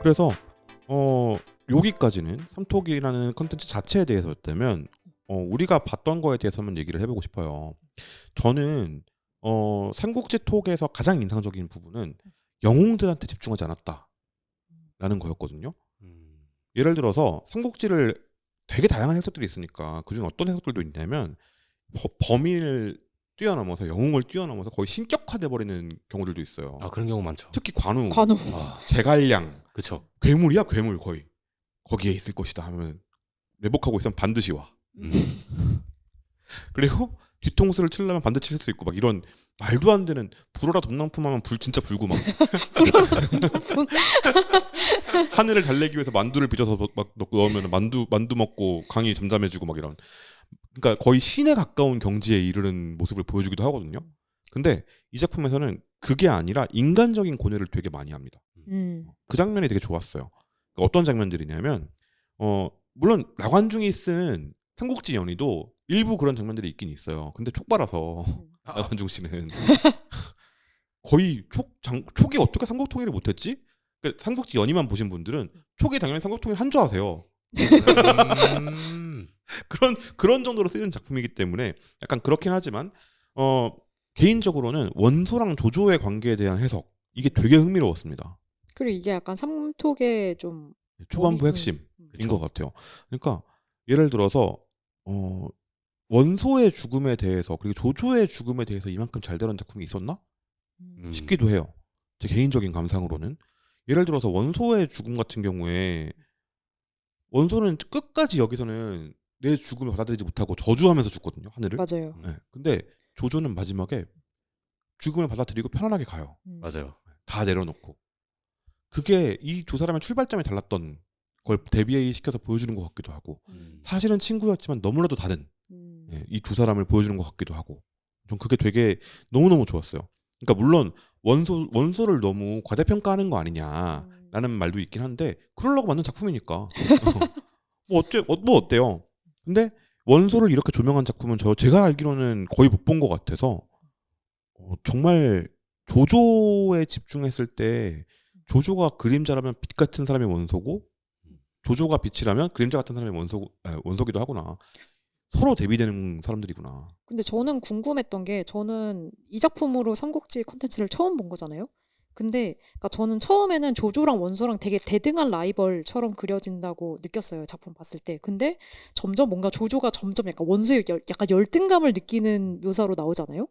그래서 여기까지는 삼톡이라는 컨텐츠 자체에 대해서였다면 우리가 봤던 거에 대해서만 얘기를 해보고 싶어요. 저는 삼국지 톡에서 가장 인상적인 부분은 영웅들한테 집중하지 않았다라는 거였거든요. 예를 들어서 삼국지를 되게 다양한 해석들이 있으니까 그중에 어떤 해석들도 있냐면 범인을 뛰어넘어서 영웅을 뛰어넘어서 거의 신격화돼 버리는 경우들도 있어요. 아 그런 경우 많죠. 특히 관우, 아, 제갈량, 그쵸. 괴물이야 괴물 거의 거기에 있을 것이다 하면 매복하고 있으면 반드시 와. 그리고 뒤통수를 치려면 반드시 칠 수 있고 막 이런 말도 안 되는 불어라 dom낭품하면 불 진짜 불고 막 하늘을 달래기 위해서 만두를 빚어서 막 넣으면 만두 먹고 강이 잠잠해지고 막 이런, 그러니까 거의 신에 가까운 경지에 이르는 모습을 보여주기도 하거든요. 근데 이 작품에서는 그게 아니라 인간적인 고뇌를 되게 많이 합니다. 그 장면이 되게 좋았어요. 그러니까 어떤 장면들이냐면 물론 나관중이 쓴 삼국지 연의도 일부 그런 장면들이 있긴 있어요. 근데 촉발아서 나관중 씨는 거의 촉이 어떻게 삼국통일을 못했지? 그러니까 삼국지 연의만 보신 분들은 촉이 당연히 삼국통일 한 줄 아세요. 그런 정도로 쓰이는 작품이기 때문에 약간 그렇긴 하지만 개인적으로는 원소랑 조조의 관계에 대한 해석 이게 되게 흥미로웠습니다. 그리고 이게 약간 삼톡의 좀 초반부 핵심인 그쵸. 것 같아요. 그러니까 예를 들어서 원소의 죽음에 대해서 그리고 조조의 죽음에 대해서 이만큼 잘 다룬 작품이 있었나 싶기도 해요. 제 개인적인 감상으로는 예를 들어서 원소의 죽음 같은 경우에 원소는 끝까지 여기서는 내 죽음을 받아들이지 못하고 저주하면서 죽거든요, 하늘을. 맞아요. 네. 근데 조조는 마지막에 죽음을 받아들이고 편안하게 가요. 맞아요. 다 내려놓고. 그게 이 두 사람의 출발점이 달랐던 걸 대비시켜서 보여주는 것 같기도 하고, 사실은 친구였지만 너무나도 다른 이 두 사람을 보여주는 것 같기도 하고, 전 그게 되게 너무너무 좋았어요. 그러니까 물론 원소를 너무 과대평가하는 거 아니냐라는 말도 있긴 한데 그러려고 만든 작품이니까 뭐 어때요? 근데 원소를 이렇게 조명한 작품은 제가 알기로는 거의 못 본 것 같아서 정말 조조에 집중했을 때 조조가 그림자라면 빛 같은 사람이 원소고 조조가 빛이라면 그림자 같은 사람이 원소기도 하구나. 서로 대비되는 사람들이구나. 근데 저는 궁금했던 게 저는 이 작품으로 삼국지 콘텐츠를 처음 본 거잖아요. 근데 그러니까 저는 처음에는 조조랑 원소랑 되게 대등한 라이벌처럼 그려진다고 느꼈어요. 작품 봤을 때. 근데 점점 뭔가 조조가 점점 약간 원소의 약간 열등감을 느끼는 묘사로 나오잖아요.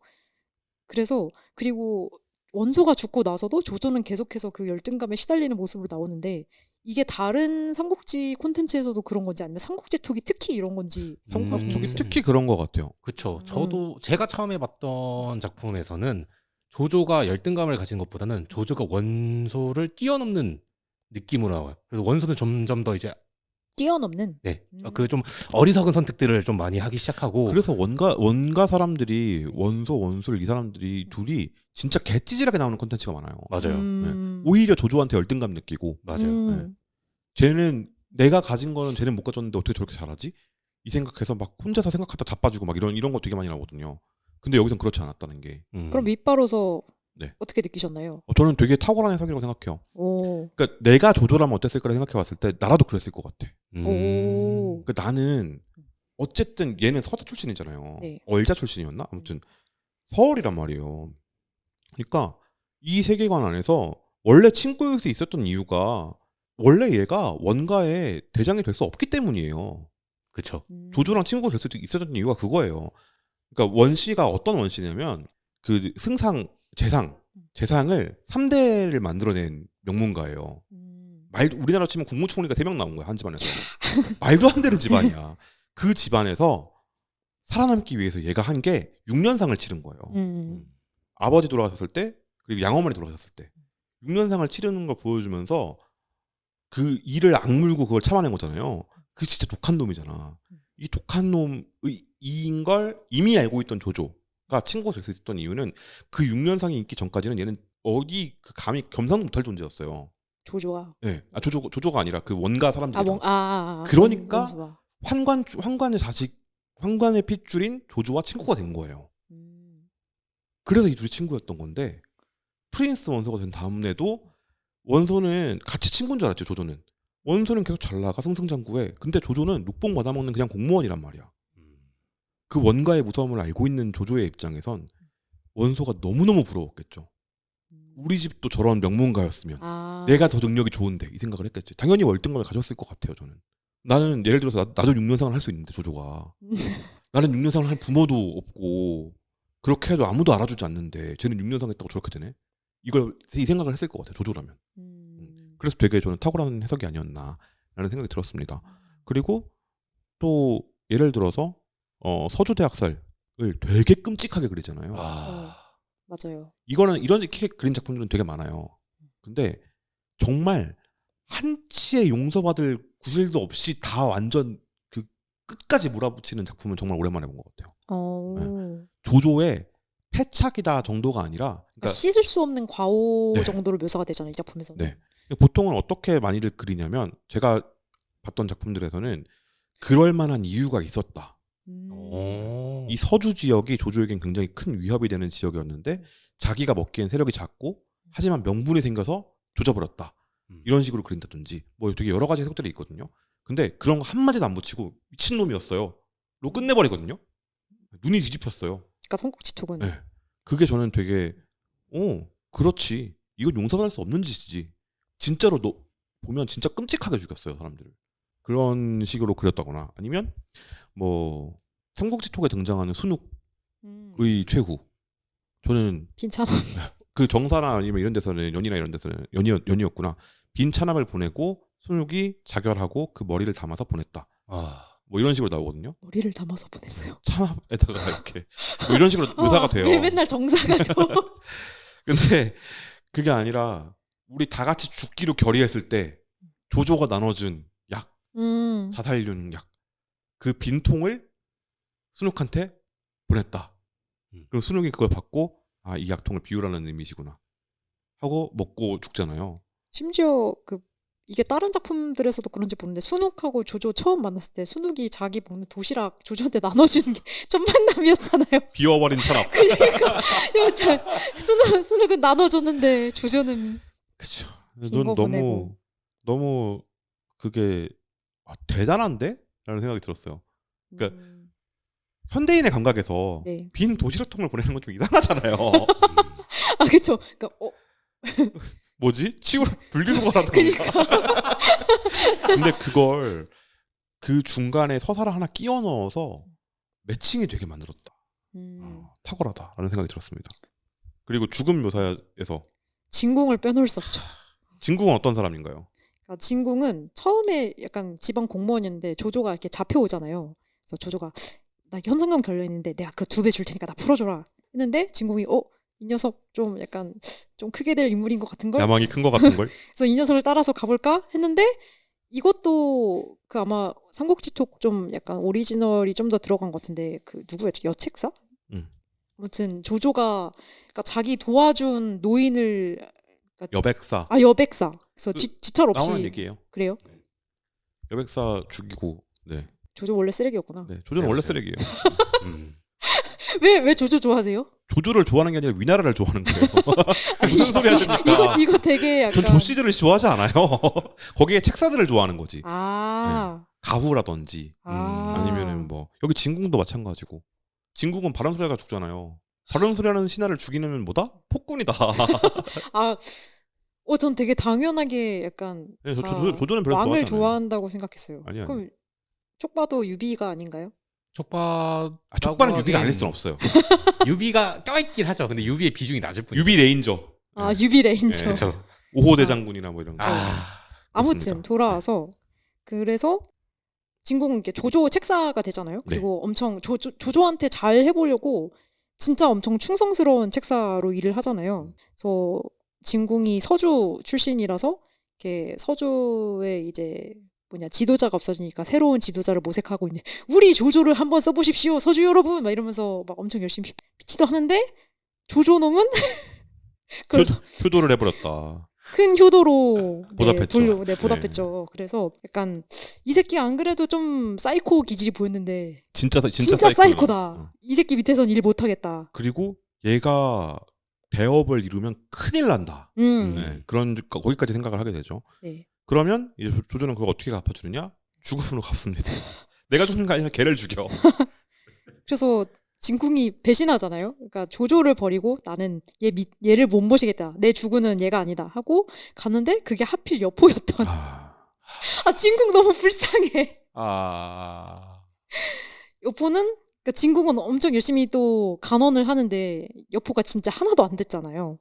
그래서 그리고 원소가 죽고 나서도 조조는 계속해서 그 열등감에 시달리는 모습으로 나오는데 이게 다른 삼국지 콘텐츠에서도 그런 건지 아니면 삼국지 톡이 특히 이런 건지 저기 특히 그런 것 같아요. 그쵸. 저도 제가 처음에 봤던 작품에서는 조조가 열등감을 가진 것보다는 조조가 원소를 뛰어넘는 느낌으로 나와요. 그래서 원소는 점점 더 이제 뛰어넘는 그 좀 어리석은 선택들을 좀 많이 하기 시작하고. 그래서 원가 사람들이 원술 이 사람들이 둘이 진짜 개찌질하게 나오는 콘텐츠가 많아요. 맞아요. 오히려 조조한테 열등감 느끼고 맞아요. 쟤는 내가 가진 거는 쟤는 못 가졌는데 어떻게 저렇게 잘하지? 이 생각해서 막 혼자서 생각하다 자빠지고 막 이런 거 되게 많이 나오거든요. 근데 여기선 그렇지 않았다는 게. 그럼 밑바로서 네. 어떻게 느끼셨나요? 저는 되게 탁월한 해석이라고 생각해요. 오. 그러니까 내가 조조라면 어땠을까를 생각해봤을 때 나라도 그랬을 것 같아. 오. 그러니까 나는 어쨌든 얘는 서대 출신이잖아요. 네. 얼자 출신이었나? 아무튼 서울이란 말이에요. 그러니까 이 세계관 안에서 원래 친구일 수 있었던 이유가 원래 얘가 원가의 대장이 될 수 없기 때문이에요. 그쵸. 조조랑 친구가 될 수 있었던 이유가 그거예요. 그러니까 원씨가 어떤 원씨냐면 그 재상을 3대를 만들어낸 명문가예요. 우리나라 치면 국무총리가 3명 나온 거야, 한 집안에서. 말도 안 되는 집안이야. 그 집안에서 살아남기 위해서 얘가 한 게 6년상을 치른 거예요. 아버지 돌아가셨을 때 그리고 양어머니 돌아가셨을 때 6년상을 치르는 걸 보여주면서 그 일을 악물고 그걸 참아낸 거잖아요. 그 진짜 독한 놈이잖아. 이 독한 놈인 걸 이미 알고 있던 조조가 친구가 될 수 있었던 이유는 그 6년상이 있기 전까지는 얘는 어디 그 감히 겸상도 못할 존재였어요. 조조와. 네, 조조가 아니라 그 원가 사람들이. 그러니까 그러니까 환관의 자식, 환관의 핏줄인 조조와 친구가 된 거예요. 그래서 이 둘이 친구였던 건데 프린스 원소가 된 다음에도 원소는 같이 친구인 줄 알았죠. 조조는. 원소는 계속 잘 나가 승승장구해. 근데 조조는 녹봉 받아먹는 그냥 공무원이란 말이야. 그 원가의 무서움을 알고 있는 조조의 입장에선 원소가 너무너무 부러웠겠죠. 우리 집도 저런 명문가였으면 아. 내가 더 능력이 좋은데 이 생각을 했겠지. 당연히 월등감을 가졌을 것 같아요. 저는. 나는 예를 들어서 나도 6년생을 할 수 있는데 조조가. 나는 6년생을 할 부모도 없고 그렇게 해도 아무도 알아주지 않는데 쟤는 6년생 했다고 저렇게 되네. 이 생각을 했을 것 같아요. 조조라면. 그래서 되게 저는 탁월한 해석이 아니었나라는 생각이 들었습니다. 그리고 또 예를 들어서 서주대학살을 되게 끔찍하게 그리잖아요. 맞아요. 이거는 이런 식의 그린 작품들은 되게 많아요. 근데 정말 한치의 용서받을 구실도 없이 다 완전 그 끝까지 몰아붙이는 작품은 정말 오랜만에 본 것 같아요. 조조의 패착이다 정도가 아니라 그러니까 씻을 수 없는 과오 네. 정도로 묘사가 되잖아요. 이 작품에서는. 네. 보통은 어떻게 많이들 그리냐면 제가 봤던 작품들에서는 그럴 만한 이유가 있었다. 이 서주 지역이 조조에겐 굉장히 큰 위협이 되는 지역이었는데 자기가 먹기엔 세력이 작고 하지만 명분이 생겨서 조져버렸다. 이런 식으로 그린다든지 뭐 되게 여러 가지 해석들이 있거든요. 근데 그런 거 한마디도 안 붙이고 미친놈이었어요. 로 끝내버리거든요. 눈이 뒤집혔어요. 그러니까 삼국지톡은. 네. 그게 저는 되게 그렇지. 이건 용서받을 수 없는 짓이지. 진짜로 너 보면 진짜 끔찍하게 죽였어요. 사람들을. 그런 식으로 그렸다거나 아니면 뭐 삼국지톡에 등장하는 순욱의 최후. 저는 빈찬. 그 정사나 아니면 이런 데서는 연이나 이런 데서는 연이었구나. 빈 찬압을 보내고 순욱이 자결하고 그 머리를 담아서 보냈다. 뭐 이런 식으로 나오거든요. 머리를 담아서 보냈어요. 찬압에다가 이렇게 뭐 이런 식으로 묘사가 돼요. 왜 맨날 정사가 돼? 근데 그게 아니라 우리 다 같이 죽기로 결의했을 때 조조가 나눠준 약, 자살용 약, 그 빈통을 순욱한테 보냈다. 그럼 순욱이 그걸 받고 이 약통을 비우라는 의미시구나 하고 먹고 죽잖아요. 심지어 이게 다른 작품들에서도 그런지 모르는데 순욱하고 조조 처음 만났을 때 순욱이 자기 먹는 도시락 조조한테 나눠주는 게 좀 만남이었잖아요. 비워버린 찬압. 그러니까 순욱은 나눠줬는데 조조는 그쵸. 빈거 보내고. 너무 그게 대단한데? 라는 생각이 들었어요. 그러니까 현대인의 감각에서 네. 빈 도시락통을 보내는 건 좀 이상하잖아요. 아 그쵸. 그러니까 뭐지? 치우라 분리수거라든가. 근데 그걸 그 중간에 서사를 하나 끼워 넣어서 매칭이 되게 만들었다. 탁월하다라는 생각이 들었습니다. 그리고 죽음 묘사에서 진궁을 빼놓을 수 없죠. 진궁은 어떤 사람인가요? 그러니까 진궁은 처음에 약간 지방 공무원이었는데 조조가 이렇게 잡혀오잖아요. 그래서 조조가 나 현상금 걸려있는데 내가 그 2배 줄 테니까 나 풀어줘라 했는데 진궁이 이 녀석 좀 약간 좀 크게 될 인물인 것 같은 걸. 야망이 큰 것 같은 걸. 그래서 이 녀석을 따라서 가볼까 했는데 이것도 그 아마 삼국지톡 좀 약간 오리지널이 좀 더 들어간 것 같은데 그 누구였죠? 여책사? 아무튼 조조가 그러니까 자기 도와준 노인을 여백사. 여백사. 그래서 지철 없이 나오는 얘기예요. 그래요? 여백사 죽이고. 네. 조조 원래 쓰레기였구나. 네. 조조는 원래 쓰레기예요. 왜 조조 좋아하세요? 조조를 좋아하는 게 아니라 위나라를 좋아하는 거예요. 무슨 소리 하십니까? 이거 되게 약간 전 조씨들을 좋아하지 않아요. 거기에 책사들을 좋아하는 거지. 네. 가후라든지 아니면은 뭐 여기 진궁도 마찬가지고. 진궁은 바른소리가 죽잖아요. 바른소리하는 신하를 죽이는 뭐다? 폭군이다. 전 되게 당연하게 약간 네, 조조는 별로 왕을 좋아하지 않아요. 좋아한다고 생각했어요. 아니요. 그럼 촉바도 유비가 아닌가요? 촉발은 유비가 아닐 수는 없어요. 유비가 껴있긴 하죠. 근데 유비의 비중이 낮을 뿐이죠. 유비 레인저. 유비 레인저. 네, 그렇죠. 5호 대장군이나 뭐 이런 거. 아무튼 그렇습니다. 돌아와서 그래서 진궁은 이렇게 조조 책사가 되잖아요. 그리고 엄청 조조한테 잘 해보려고 진짜 엄청 충성스러운 책사로 일을 하잖아요. 그래서 진궁이 서주 출신이라서 이렇게 서주에 이제 지도자가 없어지니까 새로운 지도자를 모색하고 있는데 우리 조조를 한번 써보십시오 서주 여러분 막 이러면서 막 엄청 열심히 PT도 하는데 조조놈은 효도를 해버렸다. 큰 효도로 보답했죠. 보답했죠. 그래서 약간 이 새끼 안 그래도 좀 사이코 기질이 보였는데 진짜 사이코다. 이 새끼 밑에선 일 못하겠다. 그리고 얘가 대업을 이루면 큰일 난다. 음. 네, 그런 거기까지 생각을 하게 되죠. 네. 그러면 이제 조조는 그걸 어떻게 갚아주느냐? 죽음으로 갚습니다. 내가 죽는 게 아니라 걔를 죽여. 그래서 진궁이 배신하잖아요. 그러니까 조조를 버리고 나는 얘를 못 모시겠다. 내 주군은 얘가 아니다 하고 가는데 그게 하필 여포였던. 아 진궁 너무 불쌍해. 아. 여포는 그러니까 진궁은 엄청 열심히 또 간언을 하는데 여포가 진짜 하나도 안 듣잖아요.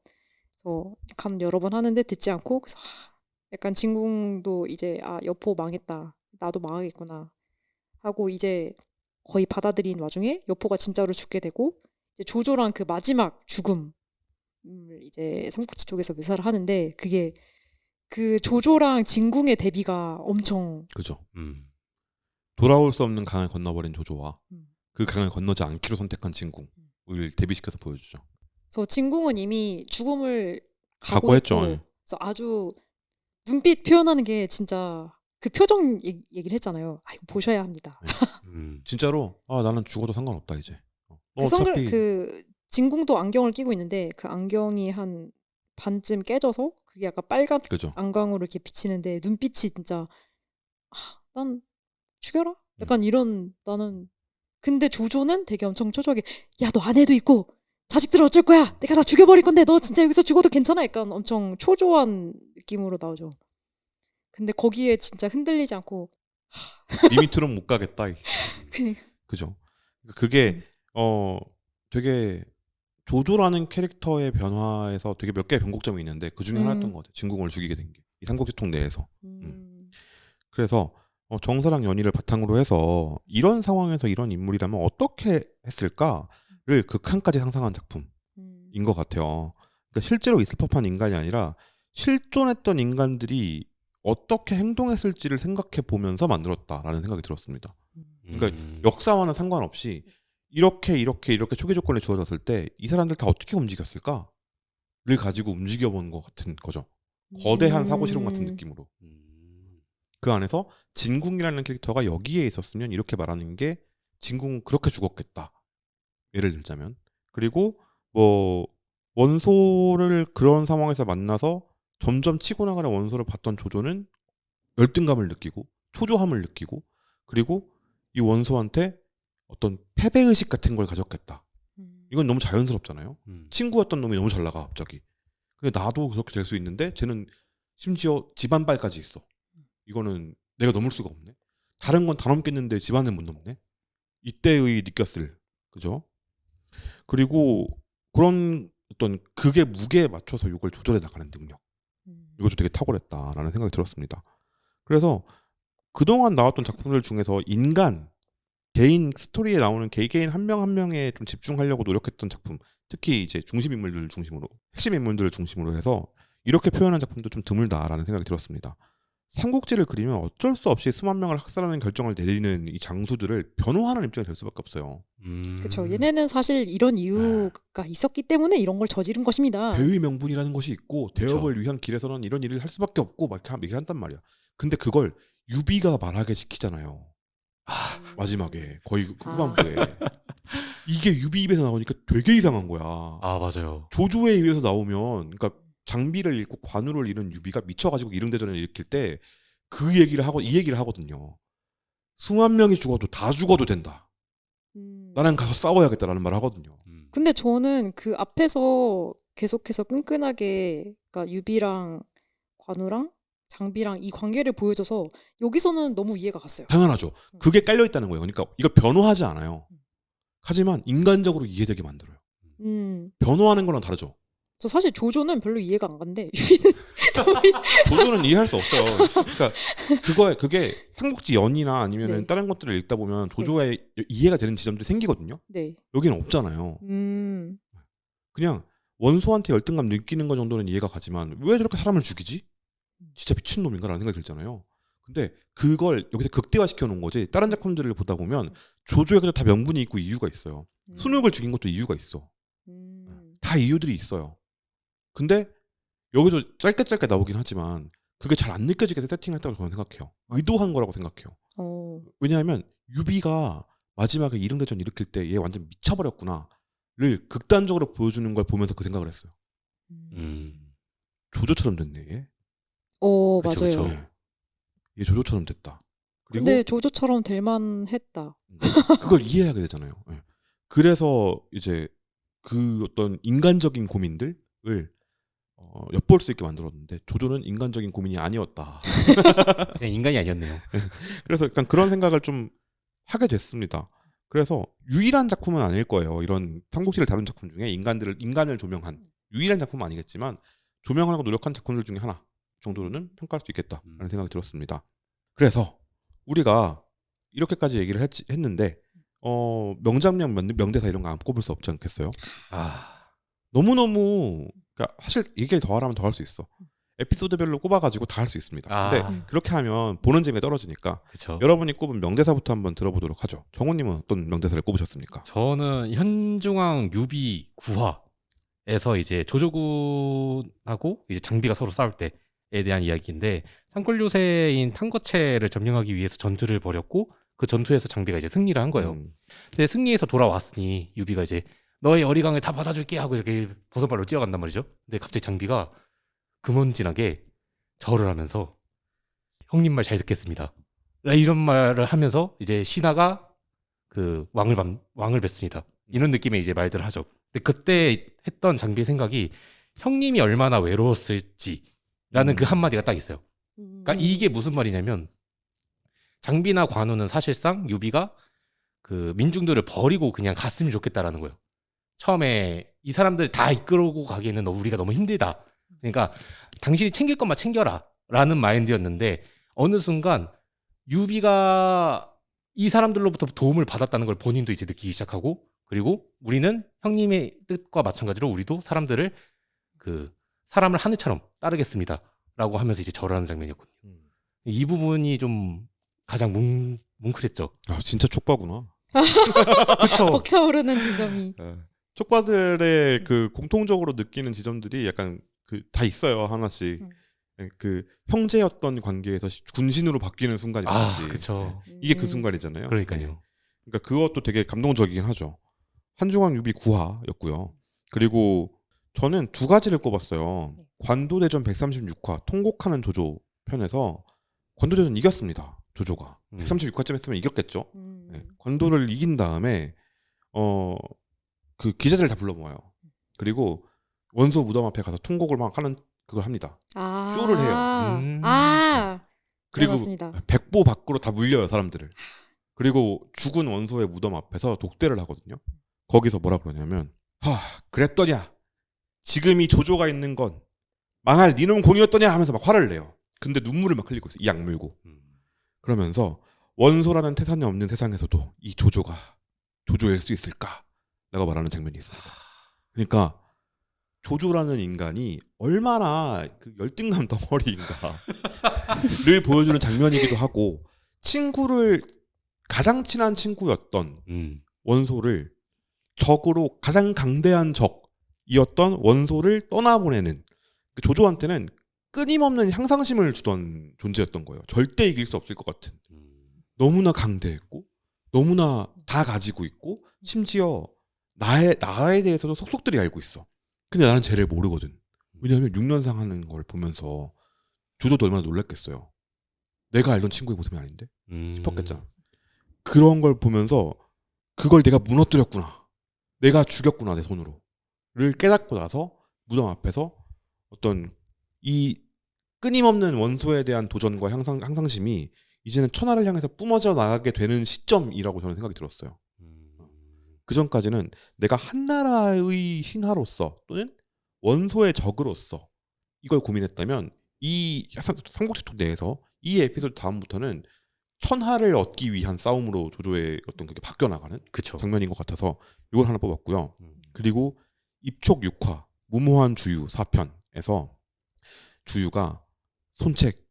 그래서 감 여러 번 하는데 듣지 않고 그래서 약간 진궁도 이제 아 여포 망했다. 나도 망하겠구나 하고 이제 거의 받아들인 와중에 여포가 진짜로 죽게 되고 이제 조조랑 그 마지막 죽음을 이제 삼국지 쪽에서 묘사를 하는데 그게 그 조조랑 진궁의 대비가 엄청 그죠. 돌아올 수 없는 강을 건너버린 조조와 음. 그 강을 건너지 않기로 선택한 진궁을 대비시켜서 보여주죠. 그래서 진궁은 이미 죽음을 각오했죠. 각오했고 그래서 아주 눈빛 표현하는 게 진짜 그 표정 얘기를 했잖아요. 아 이거 보셔야 합니다. 진짜로 나는 죽어도 상관없다 이제. 그 선글 그 진궁도 안경을 끼고 있는데 그 안경이 한 반쯤 깨져서 그게 약간 빨간 그죠. 안광으로 이렇게 비치는데 눈빛이 진짜 난 죽여라? 약간 이런 나는 근데 조조는 되게 엄청 초조하게 야 너 아내도 있고 자식들 어쩔 거야? 내가 다 죽여버릴 건데 너 진짜 여기서 죽어도 괜찮아? 약간 엄청 초조한 느낌으로 나오죠. 근데 거기에 진짜 흔들리지 않고 이 밑으로는 못 가겠다. 그죠. 그게 되게 조조라는 캐릭터의 변화에서 되게 몇 개의 변곡점이 있는데 그 중에 하나였던 것 같아요. 진궁을 죽이게 된 게. 이 삼국지통 내에서. 그래서 정사랑 연희를 바탕으로 해서 이런 상황에서 이런 인물이라면 어떻게 했을까를 극한까지 상상한 작품인 것 같아요. 그러니까 실제로 있을 법한 인간이 아니라 실존했던 인간들이 어떻게 행동했을지를 생각해 보면서 만들었다라는 생각이 들었습니다. 그러니까 역사와는 상관없이 이렇게 초기 조건이 주어졌을 때 이 사람들 다 어떻게 움직였을까를 가지고 움직여본 것 같은 거죠. 거대한 사고실험 같은 느낌으로. 그 안에서 진궁이라는 캐릭터가 여기에 있었으면 이렇게 말하는 게 진궁은 그렇게 죽었겠다. 예를 들자면. 그리고 뭐 원소를 그런 상황에서 만나서 점점 치고 나가는 원소를 봤던 조조는 열등감을 느끼고 초조함을 느끼고 그리고 이 원소한테 어떤 패배의식 같은 걸 가졌겠다. 이건 너무 자연스럽잖아요. 친구였던 놈이 너무 잘 나가 갑자기. 근데 나도 그렇게 될 수 있는데 쟤는 심지어 집안발까지 있어. 이거는 내가 넘을 수가 없네. 다른 건 다 넘겠는데 집안은 못 넘네. 이때의 느꼈을 그죠? 그리고 그런 어떤 극의 무게에 맞춰서 이걸 조절해 나가는 능력. 이것도 되게 탁월했다라는 생각이 들었습니다. 그래서 그동안 나왔던 작품들 중에서 인간 개인 스토리에 나오는 개개인 한 명 한 명에 좀 집중하려고 노력했던 작품, 특히 이제 중심 인물들을 중심으로 핵심 인물들을 중심으로 해서 이렇게 표현한 작품도 좀 드물다라는 생각이 들었습니다. 삼국지를 그리면 어쩔 수 없이 수만 명을 학살하는 결정을 내리는 이 장수들을 변호하는 입장이 될 수밖에 없어요. 그렇죠. 얘네는 사실 이런 이유가 있었기 때문에 이런 걸 저지른 것입니다. 대의 명분이라는 것이 있고 대업을 위한 길에서는 이런 일을 할 수밖에 없고 막 이렇게 얘기를 한단 말이야. 근데 그걸 유비가 말하게 시키잖아요. 마지막에 거의 후반부에 이게 유비 입에서 나오니까 되게 이상한 거야. 아 맞아요. 조조의 입에서 나오면 그러니까 장비를 잃고 관우를 잃은 유비가 미쳐가지고 이릉대전을 일으킬 때 그 얘기를 하고 이 얘기를 하거든요. 수만 명이 죽어도 다 죽어도 된다. 나는 가서 싸워야겠다라는 말을 하거든요. 근데 저는 그 앞에서 계속해서 끈끈하게 그러니까 유비랑 관우랑 장비랑 이 관계를 보여줘서 여기서는 너무 이해가 갔어요. 당연하죠. 그게 깔려 있다는 거예요. 그러니까 이걸 변호하지 않아요. 하지만 인간적으로 이해되게 만들어요. 변호하는 거랑 다르죠. 저 사실 조조는 별로 이해가 안 갔는데 유비는 조조는 이해할 수 없어요. 그러니까 그게 삼국지 연이나 아니면 네. 다른 것들을 읽다 보면 조조의 이해가 되는 지점들이 생기거든요. 네. 여기는 없잖아요. 그냥 원소한테 열등감 느끼는 것 정도는 이해가 가지만 왜 저렇게 사람을 죽이지? 진짜 미친놈인가라는 생각이 들잖아요. 근데 그걸 여기서 극대화시켜 놓은 거지. 다른 작품들을 보다 보면 조조에게도 다 명분이 있고 이유가 있어요. 순육을 죽인 것도 이유가 있어. 다 이유들이 있어요. 근데 여기서 짧게 나오긴 하지만 그게 잘 안 느껴지게 세팅했다고 저는 생각해요. 의도한 거라고 생각해요. 왜냐하면 유비가 마지막에 이릉대전 일으킬 때 얘 완전 미쳐버렸구나를 극단적으로 보여주는 걸 보면서 그 생각을 했어요. 조조처럼 됐네 얘. 그쵸, 맞아요. 그쵸. 네. 얘 조조처럼 됐다. 그리고 근데 조조처럼 될 만했다. 그걸 이해하게 되잖아요. 예. 그래서 이제 그 어떤 인간적인 고민들을 엿볼 수 있게 만들었는데 조조는 인간적인 고민이 아니었다. 그냥 인간이 아니었네요. 그래서 약간 그런 생각을 좀 하게 됐습니다. 그래서 유일한 작품은 아닐 거예요. 이런 삼국지를 다룬 작품 중에 인간을 조명한 유일한 작품은 아니겠지만 조명하고 노력한 작품들 중에 하나 정도로는 평가할 수 있겠다라는 생각이 들었습니다. 그래서 우리가 이렇게까지 얘기를 했는데 명장면, 명대사 이런 거 안 꼽을 수 없지 않겠어요? 너무너무 그러니까 사실 얘기를 더 하라면 더 할 수 있어. 에피소드별로 꼽아가지고 다 할 수 있습니다. 근데 그렇게 하면 보는 재미가 떨어지니까 그쵸. 여러분이 꼽은 명대사부터 한번 들어보도록 하죠. 정우님은 어떤 명대사를 꼽으셨습니까? 저는 현중왕 유비 구화에서 이제 조조군하고 이제 장비가 서로 싸울 때에 대한 이야기인데 산골 요새인 탕거체를 점령하기 위해서 전투를 벌였고 그 전투에서 장비가 이제 승리를 한 거예요. 근데 승리해서 돌아왔으니 유비가 이제 너의 어리광을 다 받아줄게 하고 이렇게 버선발로 뛰어간단 말이죠. 근데 갑자기 장비가 금원진하게 절을 하면서 형님 말 잘 듣겠습니다. 이런 말을 하면서 이제 신하가 그 왕을 뵙습니다. 이런 느낌의 이제 말들을 하죠. 근데 그때 했던 장비의 생각이 형님이 얼마나 외로웠을지라는 그 한마디가 딱 있어요. 그러니까 이게 무슨 말이냐면 장비나 관우는 사실상 유비가 그 민중들을 버리고 그냥 갔으면 좋겠다라는 거예요. 처음에 이 사람들 다 이끌고 가기에는 우리가 너무 힘들다. 그러니까 당신이 챙길 것만 챙겨라 라는 마인드였는데 어느 순간 유비가 이 사람들로부터 도움을 받았다는 걸 본인도 이제 느끼기 시작하고 그리고 우리는 형님의 뜻과 마찬가지로 우리도 사람들을 그 사람을 하늘처럼 따르겠습니다 라고 하면서 이제 절을 하는 장면이었거든요. 이 부분이 좀 가장 뭉클했죠. 아 진짜 촉바구나. 그렇죠. 벅차오르는 지점이. 촉바들의 그 공통적으로 느끼는 지점들이 약간 그 다 있어요 하나씩. 그 형제였던 관계에서 군신으로 바뀌는 순간이라든지. 그렇죠. 이게 그 순간이잖아요. 그러니까요. 그러니까 그것도 되게 감동적이긴 하죠. 한중왕 유비 구화였고요. 그리고 저는 두 가지를 꼽았어요. 관도대전 136화 통곡하는 조조 편에서 관도대전 이겼습니다. 조조가 136화쯤 했으면 이겼겠죠. 관도를 이긴 다음에 그 기자들 다 불러 모아요. 그리고 원소 무덤 앞에 가서 통곡을 막 하는 그걸 합니다. 쇼를 해요. 그리고 맞습니다. 백보 밖으로 다 물려요 사람들을. 그리고 죽은 원소의 무덤 앞에서 독대를 하거든요. 거기서 뭐라 그러냐면 그랬더냐 지금 이 조조가 있는 건 망할 니놈 공이었더냐 하면서 막 화를 내요. 근데 눈물을 막 흘리고 있어. 이 악물고. 그러면서 원소라는 태산이 없는 세상에서도 이 조조가 조조일 수 있을까? 라고 말하는 장면이 있습니다. 그러니까 조조라는 인간이 얼마나 그 열등감 덩어리인가를 보여주는 장면이기도 하고 친구를 가장 친한 친구였던 원소를 적으로 가장 강대한 적이었던 원소를 떠나보내는 그 조조한테는 끊임없는 향상심을 주던 존재였던 거예요. 절대 이길 수 없을 것 같은. 너무나 강대했고 너무나 다 가지고 있고 심지어 나에 대해서도 속속들이 알고 있어. 근데 나는 쟤를 모르거든. 왜냐하면 6년상 하는 걸 보면서 조조도 얼마나 놀랐겠어요. 내가 알던 친구의 모습이 아닌데 싶었겠잖아. 그런 걸 보면서 그걸 내가 무너뜨렸구나. 내가 죽였구나 내 손으로를 깨닫고 나서 무덤 앞에서 어떤 이 끊임없는 원소에 대한 도전과 향상심이 이제는 천하를 향해서 뿜어져 나가게 되는 시점이라고 저는 생각이 들었어요. 그 전까지는 내가 한나라의 신하로서 또는 원소의 적으로서 이걸 고민했다면 이 삼국지 톡 내에서 이 에피소드 다음부터는 천하를 얻기 위한 싸움으로 조조의 어떤 그게 바뀌어 나가는 장면인 것 같아서 이걸 하나 뽑았고요. 그리고 입촉 6화 무모한 주유 4편에서 주유가 손책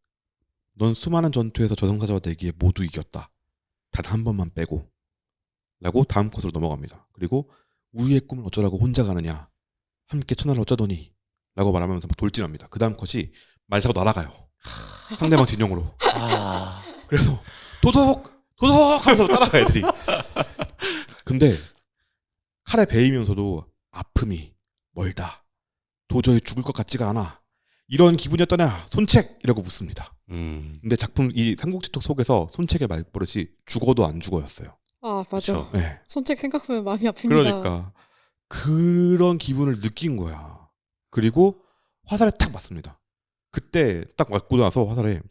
넌 수많은 전투에서 저승사자와 내기에 모두 이겼다. 단 한 번만 빼고 라고 다음 컷으로 넘어갑니다. 그리고 우리의 꿈을 어쩌라고 혼자 가느냐 함께 천하를 어쩌더니 라고 말하면서 돌진합니다. 그 다음 컷이 말 타고 날아가요. 상대방 진영으로. 그래서 도덕 하면서 따라가 애들이. 근데 칼에 베이면서도 아픔이 멀다 도저히 죽을 것 같지가 않아. 이런 기분이었더냐? 손책이라고 묻습니다. 근데 작품 이 삼국지톡 속에서 손책의 말버릇이 죽어도 안 죽어였어요. 아 맞아. 그쵸. 네. 손책 생각하면 마음이 아픕니다. 그러니까 그런 기분을 느낀 거야. 그리고 화살에 딱 맞습니다. 그때 딱 맞고 나서 화살에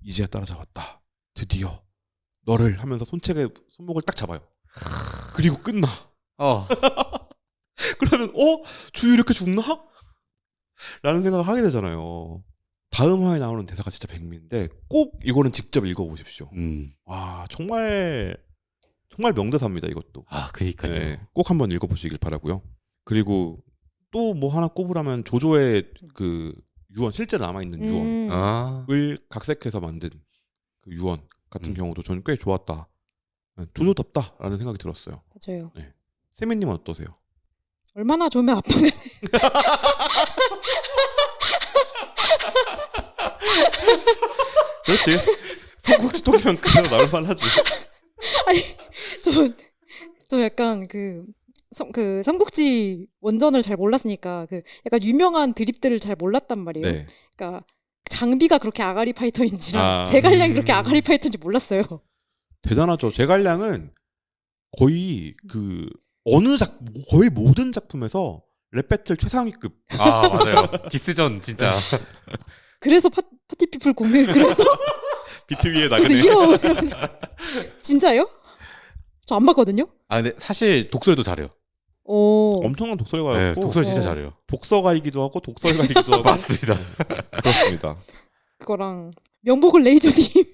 이제야 따라잡았다. 드디어 너를 하면서 손책의 손목을 딱 잡아요. 그리고 끝나. 그러면 주유 이렇게 죽나? 라는 생각을 하게 되잖아요. 다음 화에 나오는 대사가 진짜 백미인데 꼭 이거는 직접 읽어보십시오. 와 정말 명대사입니다 이것도. 그니까요. 네, 꼭 한번 읽어보시길 바라고요. 그리고 또 뭐 하나 꼽으라면 조조의 그 유언 실제 남아있는 유언을 각색해서 만든 그 유언 같은 경우도 저는 꽤 좋았다. 조조답다라는 생각이 들었어요. 맞아요. 네. 세미님은 어떠세요? 얼마나 좋으면 아빠가 그렇지. 삼국지톡이면 그대로 나올만 하지. 아니 저 약간 그 삼국지 원전을 잘 몰랐으니까 그 약간 유명한 드립들을 잘 몰랐단 말이에요. 네. 그러니까 장비가 그렇게 아가리 파이터인지랑 아. 제갈량이 그렇게 아가리 파이터인지 몰랐어요. 대단하죠. 제갈량은 거의 그 거의 모든 작품에서 랩배틀 최상위급. 맞아요. 디스전 진짜. 그래서 파티피플 공유 그래서 비트 위에 그래서 나그네. 이러면서 진짜요? 저 안 봤거든요. 근데 사실 독설도 잘해요. 오. 엄청난 독설가였고 네, 독설 진짜 어. 잘해요. 독서가이기도 하고 독설가이기도 하고. 맞습니다. 그렇습니다. 그거랑 명복을 레이저빔.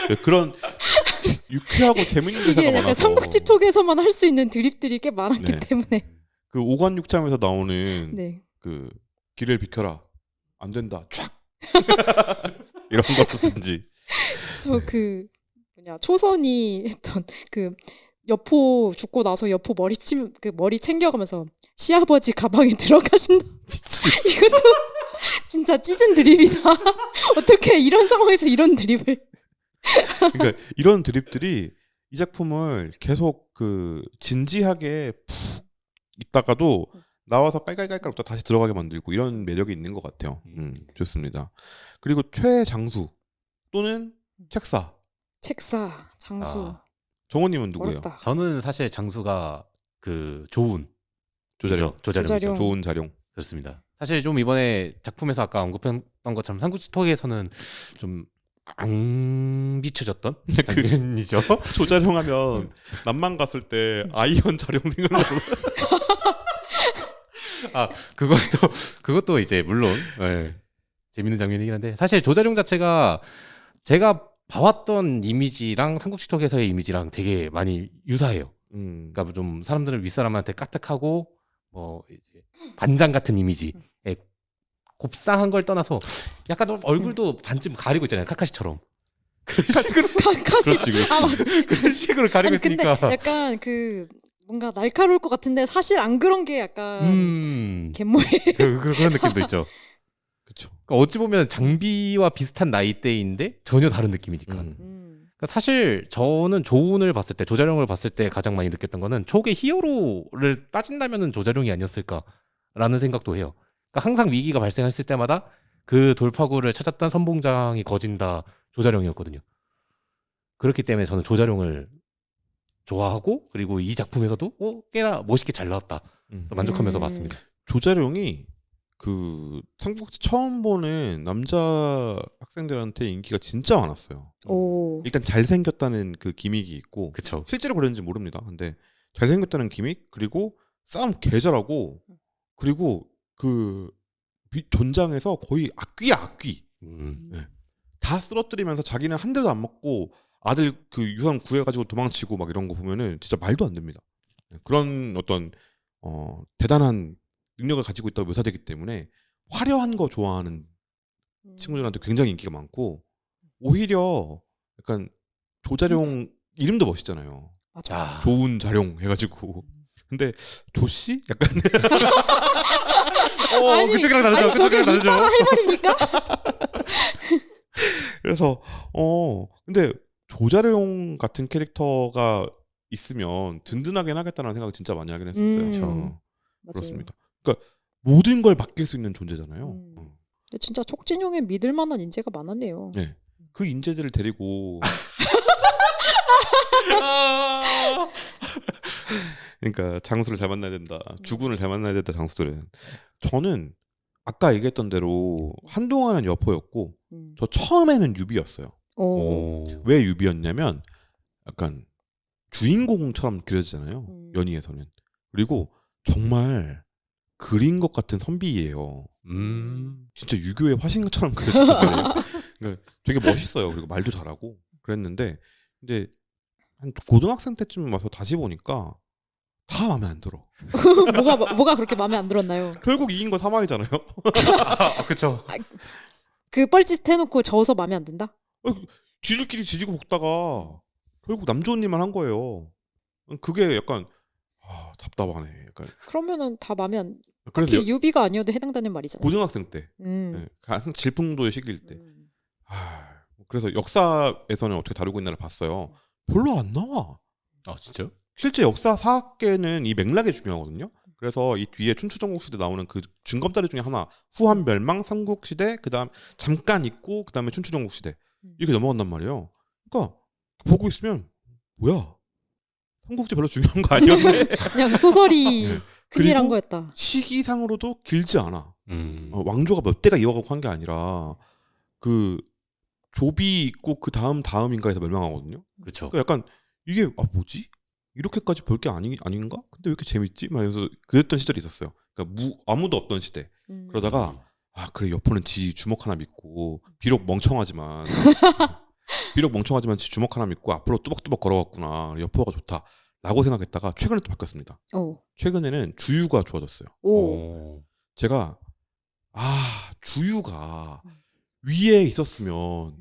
네, 그런 유쾌하고 재밌는 대사가 이게 약간 많아서 삼국지톡에서만 할 수 있는 드립들이 꽤 많았기 네. 때문에. 그 오관육참에서 나오는 네. 그 길을 비켜라 안 된다 촥 이런 거든지. 저 그 뭐냐 초선이 했던 그 여포 죽고 나서 여포 머리 챙겨가면서 시아버지 가방에 들어가신다. 이것도 진짜 찢은 드립이다. 어떻게 이런 상황에서 이런 드립을? 그러니까 이런 드립들이 이 작품을 계속 그 진지하게 푹 있다가도 나와서 깔깔깔깔 웃다 다시 들어가게 만들고 이런 매력이 있는 것 같아요. 좋습니다. 그리고 최장수 또는 책사. 책사 장수. 정호님은 누구예요? 어렵다. 저는 사실 장수가 그 좋은 조자룡. 조자룡이죠. 좋은 자룡. 그렇습니다. 사실 좀 이번에 작품에서 아까 언급했던 것처럼 삼국지톡에서는 좀 안 비춰졌던 장면이죠. 조자룡 하면 남만 갔을 때 아이언 자룡 생각나고. 그것도 이제 물론 재밌는 장면이긴 한데 사실 조자룡 자체가 제가 봐왔던 이미지랑 삼국지톡에서의 이미지랑 되게 많이 유사해요. 그러니까 좀 사람들을 윗사람한테 까딱하고 뭐 이제 반장 같은 이미지. 곱상한 걸 떠나서 약간 얼굴도 반쯤 가리고 있잖아요. 카카시처럼. 그런 식으로 카카시. 그렇지. 아 맞아. 그런 식으로 가리고 아니 근데 있으니까. 약간 그 뭔가 날카로울 것 같은데 사실 안 그런 게 약간 갯모에. 그런 느낌도 있죠. 그렇죠. 그러니까 어찌 보면 장비와 비슷한 나이대인데 전혀 다른 느낌이니까. 그러니까 사실 저는 조운을 봤을 때 조자룡을 봤을 때 가장 많이 느꼈던 거는 초계 히어로를 따진다면은 조자룡이 아니었을까라는 생각도 해요. 그러니까 항상 위기가 발생했을 때마다 그 돌파구를 찾았던 선봉장이 거진다 조자룡이었거든요. 그렇기 때문에 저는 조자룡을 좋아하고 그리고 이 작품에서도 꽤나 멋있게 잘 나왔다. 만족하면서 봤습니다. 조자룡이 그 삼국지 처음 보는 남자 학생들한테 인기가 진짜 많았어요. 오. 일단 잘생겼다는 그 기믹이 있고 그쵸. 실제로 그랬는지 모릅니다. 근데 잘생겼다는 기믹 그리고 싸움 개 잘하고 그리고 그 전장에서 거의 악귀야 악귀. 네. 다 쓰러뜨리면서 자기는 한 대도 안 맞고 아들 그 유선 구해가지고 도망치고 막 이런 거 보면은 진짜 말도 안 됩니다. 네. 그런 어떤 대단한 능력을 가지고 있다고 묘사되기 때문에 화려한 거 좋아하는 친구들한테 굉장히 인기가 많고 오히려 약간 조자룡 이름도 멋있잖아요. 맞아. 좋은 자룡 해가지고 근데 조씨 약간 아니, 그쪽이랑 다르죠. 아니 저게 그쪽이랑 다르죠. 이따가 할 말입니까? 그래서 근데 조자룡 같은 캐릭터가 있으면 든든하긴 하겠다는 생각을 진짜 많이 하긴 했었어요. 맞아요. 그렇습니다. 그러니까 모든 걸 맡길 수 있는 존재잖아요. 근데 진짜 촉진용에 믿을 만한 인재가 많았네요. 네. 그 인재들을 데리고 그러니까 장수를 잘 만나야 된다. 주군을 잘 만나야 된다. 장수들은. 저는 아까 얘기했던 대로 한동안은 여포였고 저 처음에는 유비였어요. 오. 왜 유비였냐면 약간 주인공처럼 그려지잖아요. 연희에서는. 그리고 정말 그린 것 같은 선비예요. 진짜 유교의 화신처럼 그려지단 말이에요. 그러니까 되게 멋있어요. 그리고 말도 잘하고 그랬는데 근데 한 고등학생 때쯤 와서 다시 보니까 다 마음에 안 들어. 뭐가 그렇게 마음에 안 들었나요? 결국 이긴 거 사망이잖아요. 그쵸. 그 뻘짓 해놓고 져서 마음에 안 든다? 지들끼리 지지고 볶다가 결국 남 좋은 일만 한 거예요. 그게 약간 답답하네. 약간. 그러면은 다 마음에 안. 그래서 특히 유비가 아니어도 해당되는 말이잖아요. 고등학생 때, 네, 항상 질풍노도의 시기일 때. 그래서 역사에서는 어떻게 다루고 있나를 봤어요. 별로 안 나와. 아 진짜요? 실제 역사 사학계는 이 맥락이 중요하거든요. 그래서 이 뒤에 춘추전국 시대 나오는 그 증검다리 중에 하나 후한 멸망 삼국 시대 그다음 잠깐 있고 그다음에 춘추전국 시대 이렇게 넘어간단 말이에요. 그러니까 보고 있으면 뭐야 삼국지 별로 중요한 거 아니었네. 그냥 소설이 네. 큰일 한 그리고 거였다. 시기상으로도 길지 않아. 왕조가 몇 대가 이어가고 한 게 아니라 그 조비 있고 그 다음인가에서 멸망하거든요. 그렇죠. 그러니까 약간 이게 뭐지? 이렇게까지 볼 게 아닌가? 근데 왜 이렇게 재밌지? 막 이러면서 그랬던 시절이 있었어요. 그러니까 아무도 없던 시대. 그러다가 그래 여포는 지 주먹 하나 믿고 비록 멍청하지만 지 주먹 하나 믿고 앞으로 뚜벅뚜벅 걸어갔구나. 여포가 좋다라고 생각했다가 최근에 또 바뀌었습니다. 최근에는 주유가 좋아졌어요. 제가 주유가 위에 있었으면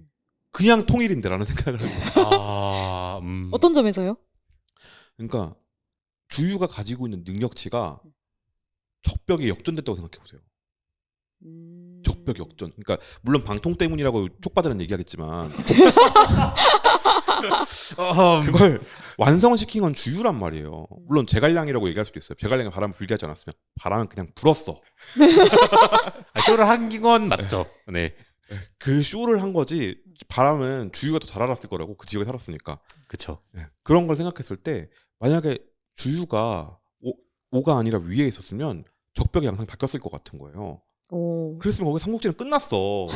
그냥 통일인데라는 생각을 해요. 어떤 점에서요? 그러니까 주유가 가지고 있는 능력치가 적벽에 역전됐다고 생각해 보세요. 적벽 역전. 그러니까 물론 방통 때문이라고 쪽받으는 얘기하겠지만 그걸 완성시킨 건 주유란 말이에요. 물론 제갈량이라고 얘기할 수도 있어요. 제갈량이 바람을 불게 하지 않았으면 바람은 그냥 불었어. 쇼를 한 건 맞죠. 네. 그 쇼를 한 거지 바람은 주유가 더 잘 알았을 거라고 그 지역에 살았으니까. 그렇죠. 네. 그런 걸 생각했을 때 만약에 주유가 5가 아니라 위에 있었으면 적벽의 양상이 바뀌었을 것 같은 거예요. 그랬으면 거기 삼국지는 끝났어.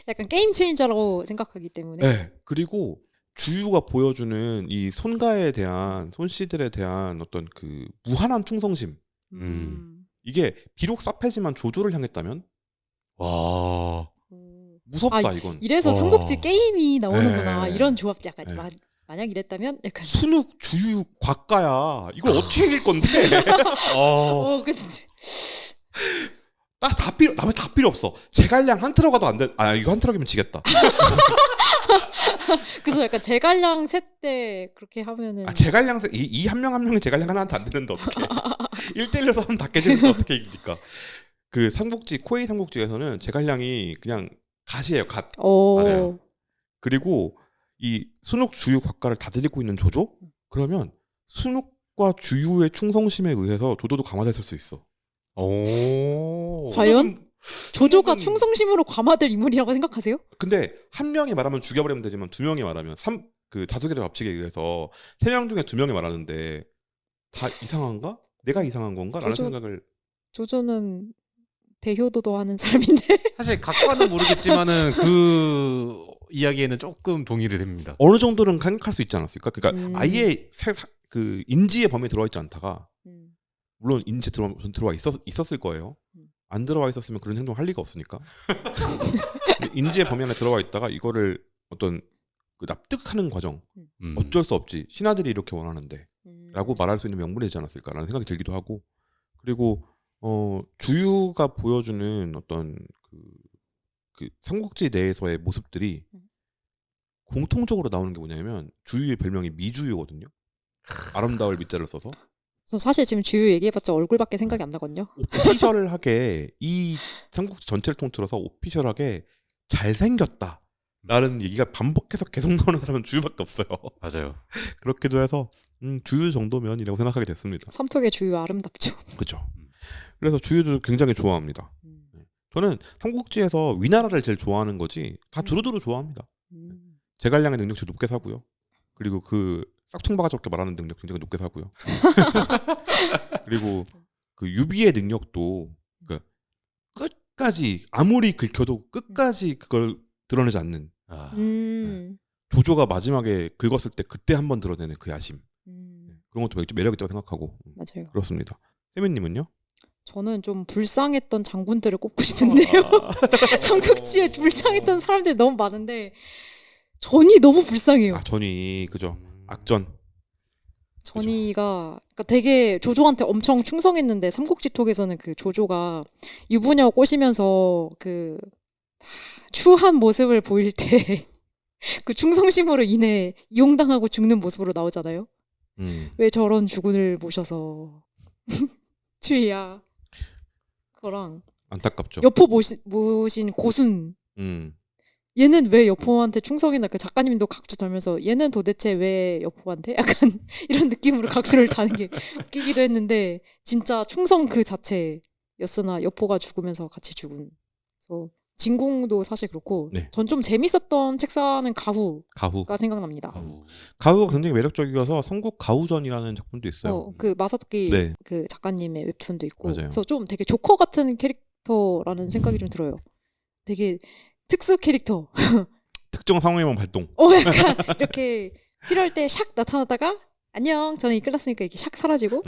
약간 게임 체인저라고 생각하기 때문에. 네. 그리고 주유가 보여주는 이 손가에 대한 손씨들에 대한 어떤 그 무한한 충성심. 이게 비록 사패지만 조조를 향했다면 와. 무섭다 이건. 이래서 와. 삼국지 게임이 나오는구나. 네. 이런 조합 약간 네. 만약 이랬다면 약간 순욱 주유 곽가야 이걸 어떻게 이길 건데? 근데 나머지 다 필요 없어. 제갈량 한 트럭 가도 안 돼. 이거 한 트럭이면 지겠다. 그래서 약간 제갈량 셋 때 그렇게 하면은 제갈량 이 한 명 한 명이 제갈량 하나한테 안 되는데 어떻게? 1대1로 싸우면 다 깨지는데 어떻게 이깁니까? 그 삼국지 코에이 삼국지에서는 제갈량이 그냥 갓이에요. 갓. 맞아요. 그리고 이 순욱 주유 곽가를 다 데리고 있는 조조? 그러면 순욱과 주유의 충성심에 의해서 조조도 감화됐을 수 있어. 과연? 조조가 순욱은- 충성심으로 감화될 인물이라고 생각하세요? 근데 한 명이 말하면 죽여버리면 되지만 두 명이 말하면 그 다수결의 법칙에 의해서 3명 중에 2명이 말하는데 다 이상한가? 내가 이상한 건가? 라는 생각을. 조조는 대효도도하는 사람인데 사실 각과는 모르겠지만은 그 이야기에는 조금 동의를 됩니다. 어느 정도는 생각할 수 있지 않았을까? 그러니까 아예 그 인지의 범위에 들어와 있지 않다가 물론 인지에 들어와 있었을 거예요. 안 들어와 있었으면 그런 행동을 할 리가 없으니까. 인지의 범위 안에 들어와 있다가 이거를 어떤 그 납득하는 과정. 어쩔 수 없지. 신하들이 이렇게 원하는데 라고 말할 수 있는 명분이 되지 않았을까라는 생각이 들기도 하고. 그리고 주유가 보여주는 어떤 그 삼국지 내에서의 모습들이 공통적으로 나오는 게 뭐냐면 주유의 별명이 미주유거든요. 아름다울 미자를 써서. 사실 지금 주유 얘기해봤자 얼굴밖에 생각이 안 나거든요. 오피셜하게 이 삼국지 전체를 통틀어서 오피셜하게 잘생겼다 라는 얘기가 반복해서 계속 나오는 사람은 주유밖에 없어요. 맞아요. 그렇기도 해서 주유 정도면이라고 생각하게 됐습니다. 삼톡의 주유 아름답죠. 그렇죠. 그래서 주유도 굉장히 좋아합니다. 저는 삼국지에서 위나라를 제일 좋아하는 거지 다 두루두루 좋아합니다. 제갈량의 능력치 높게 사고요. 그리고 그 싹퉁바가지없게 말하는 능력 굉장히 높게 사고요. 그리고 그 유비의 능력도 그 끝까지 아무리 긁혀도 끝까지 그걸 드러내지 않는 아, 조조가 마지막에 긁었을 때 그때 한번 드러내는 그 야심 그런 것도 매력 있다고 생각하고 맞아요. 그렇습니다. 세미님은요? 저는 좀 불쌍했던 장군들을 꼽고 싶은데요. 삼국지에 불쌍했던 사람들이 너무 많은데 전이 너무 불쌍해요. 아 전이 그죠. 악전. 전이가 그러니까 되게 조조한테 엄청 충성했는데 삼국지톡에서는 그 조조가 유부녀 꼬시면서 그 추한 모습을 보일 때 그 충성심으로 인해 이용당하고 죽는 모습으로 나오잖아요. 왜 저런 주군을 모셔서 주희야. 그거랑 안타깝죠. 여포 모신 고순 얘는 왜 여포한테 충성이나 그 작가님도 각주 달면서 얘는 도대체 왜 여포한테 약간 이런 느낌으로 각주를 다는 게 웃기기도 했는데 진짜 충성 그 자체였으나 여포가 죽으면서 같이 죽은. 그래서 진궁도 사실 그렇고 네. 전 좀 재밌었던 책사는 가후가 가후. 생각납니다. 가후가 굉장히 매력적이어서 삼국 가후전이라는 작품도 있어요. 그 마사토키 네. 그 작가님의 웹툰도 있고 맞아요. 그래서 좀 되게 조커 같은 캐릭터라는 생각이 좀 들어요. 되게 특수 캐릭터. 특정 상황에만 발동. 약간 이렇게 필요할 때 샥 나타났다가 안녕 저는 이 끝났으니까 이렇게 샥 사라지고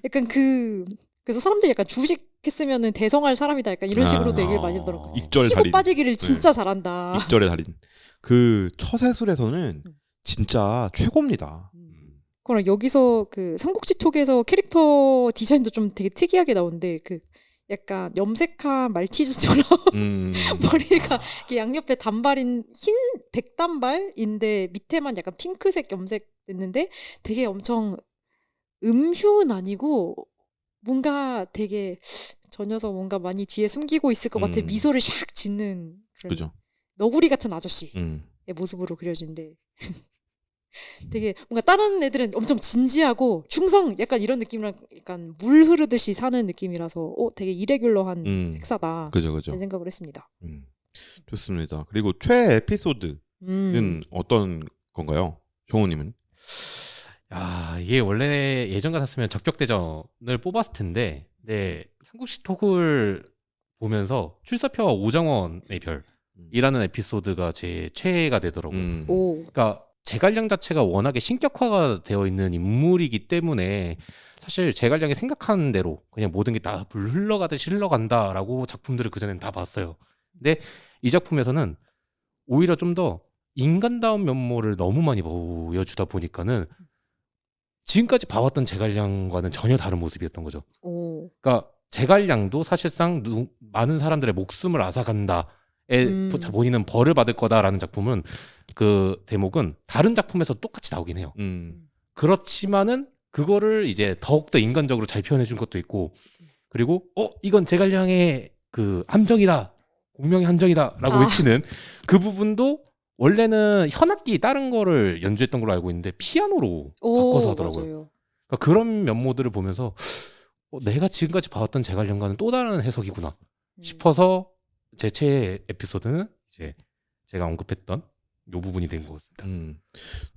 약간 그래서 사람들이 약간 주식했으면은 대성할 사람이다 약간 이런 식으로도 얘기를 많이 하더라고요. 입절 치고 달인. 빠지기를 진짜 잘한다. 입절의 달인. 그 처세술에서는 진짜 최고입니다. 그럼 여기서 그 삼국지톡에서 캐릭터 디자인도 좀 되게 특이하게 나오는데 그 약간 염색한 말티즈처럼 머리가 이렇게 양옆에 단발인 흰 백단발인데 밑에만 약간 핑크색 염색됐는데 되게 엄청 음흉은 아니고 뭔가 되게 저 녀석 뭔가 많이 뒤에 숨기고 있을 것 같아 미소를 샥 짓는 그런 그죠. 너구리 같은 아저씨의 모습으로 그려진데 되게 뭔가 다른 애들은 엄청 진지하고 충성 약간 이런 느낌이랑 약간 물 흐르듯이 사는 느낌이라서 되게 이레귤러한 색사다 그죠. 이런 생각을 했습니다. 좋습니다. 그리고 최애 에피소드는 어떤 건가요? 정우님은? 야, 이게 원래 예전 같았으면 적벽대전을 뽑았을 텐데, 네, 삼국시톡을 보면서 출사표와 오정원의 별이라는 에피소드가 제 최애가 되더라고요. 그러니까 제갈량 자체가 워낙에 신격화가 되어 있는 인물이기 때문에 사실 제갈량이 생각하는 대로 그냥 모든 게 다 물 흘러가듯이 흘러간다라고 작품들을 그전에는 다 봤어요. 근데 이 작품에서는 오히려 좀 더 인간다운 면모를 너무 많이 보여주다 보니까는 지금까지 봐왔던 제갈량과는 전혀 다른 모습이었던 거죠. 그러니까 제갈량도 사실상 많은 사람들의 목숨을 앗아간다에 본인은 벌을 받을 거다라는 작품은 그 대목은 다른 작품에서 똑같이 나오긴 해요. 그렇지만은 그거를 이제 더욱더 인간적으로 잘 표현해 준 것도 있고 그리고 이건 제갈량의 그 함정이다. 공명의 함정이다라고 외치는 그 부분도 원래는 현악기 다른 거를 연주했던 걸로 알고 있는데 피아노로 바꿔서 하더라고요. 맞아요. 그러니까 그런 면모들을 보면서 내가 지금까지 봐왔던 제갈량과는 또 다른 해석이구나 싶어서 제 최애 에피소드는 이제 제가 언급했던 요 부분이 된 것 같습니다.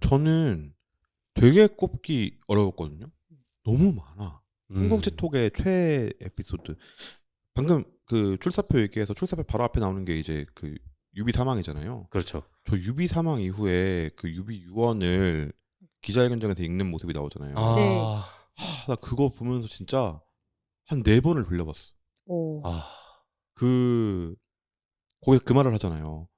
저는 되게 꼽기 어려웠거든요. 너무 많아. 삼국지톡의 최애 에피소드. 방금 그 출사표 얘기해서 출사표 바로 앞에 나오는 게 이제 그 유비 사망이잖아요. 그렇죠. 저 유비 사망 이후에 그 유비 유언을 기자회견장에서 읽는 모습이 나오잖아요. 네. 나 그거 보면서 진짜 한 4번을 돌려봤어. 거기 그 말을 하잖아요.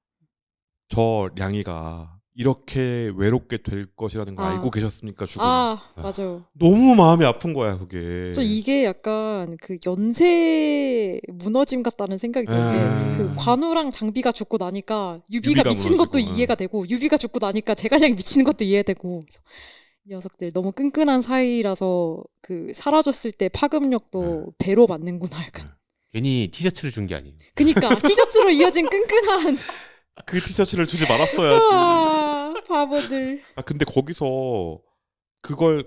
저 량이가 이렇게 외롭게 될 것이라는 걸 알고 계셨습니까? 죽음. 맞아요. 너무 마음이 아픈 거야 그게. 저 이게 약간 그 연쇄 무너짐 같다는 생각이 드는 게 그 관우랑 장비가 죽고 나니까 유비가 미치는 것도 무너지고, 이해가 되고 유비가 죽고 나니까 제갈량이 미치는 것도 이해되고 그래서 이 녀석들 너무 끈끈한 사이라서 그 사라졌을 때 파급력도 배로 받는구나 약간. 괜히 티셔츠를 준 게 아니에요. 그니까 티셔츠로 이어진 끈끈한 그 티셔츠를 주지 말았어야지. 바보들. 근데 거기서 그걸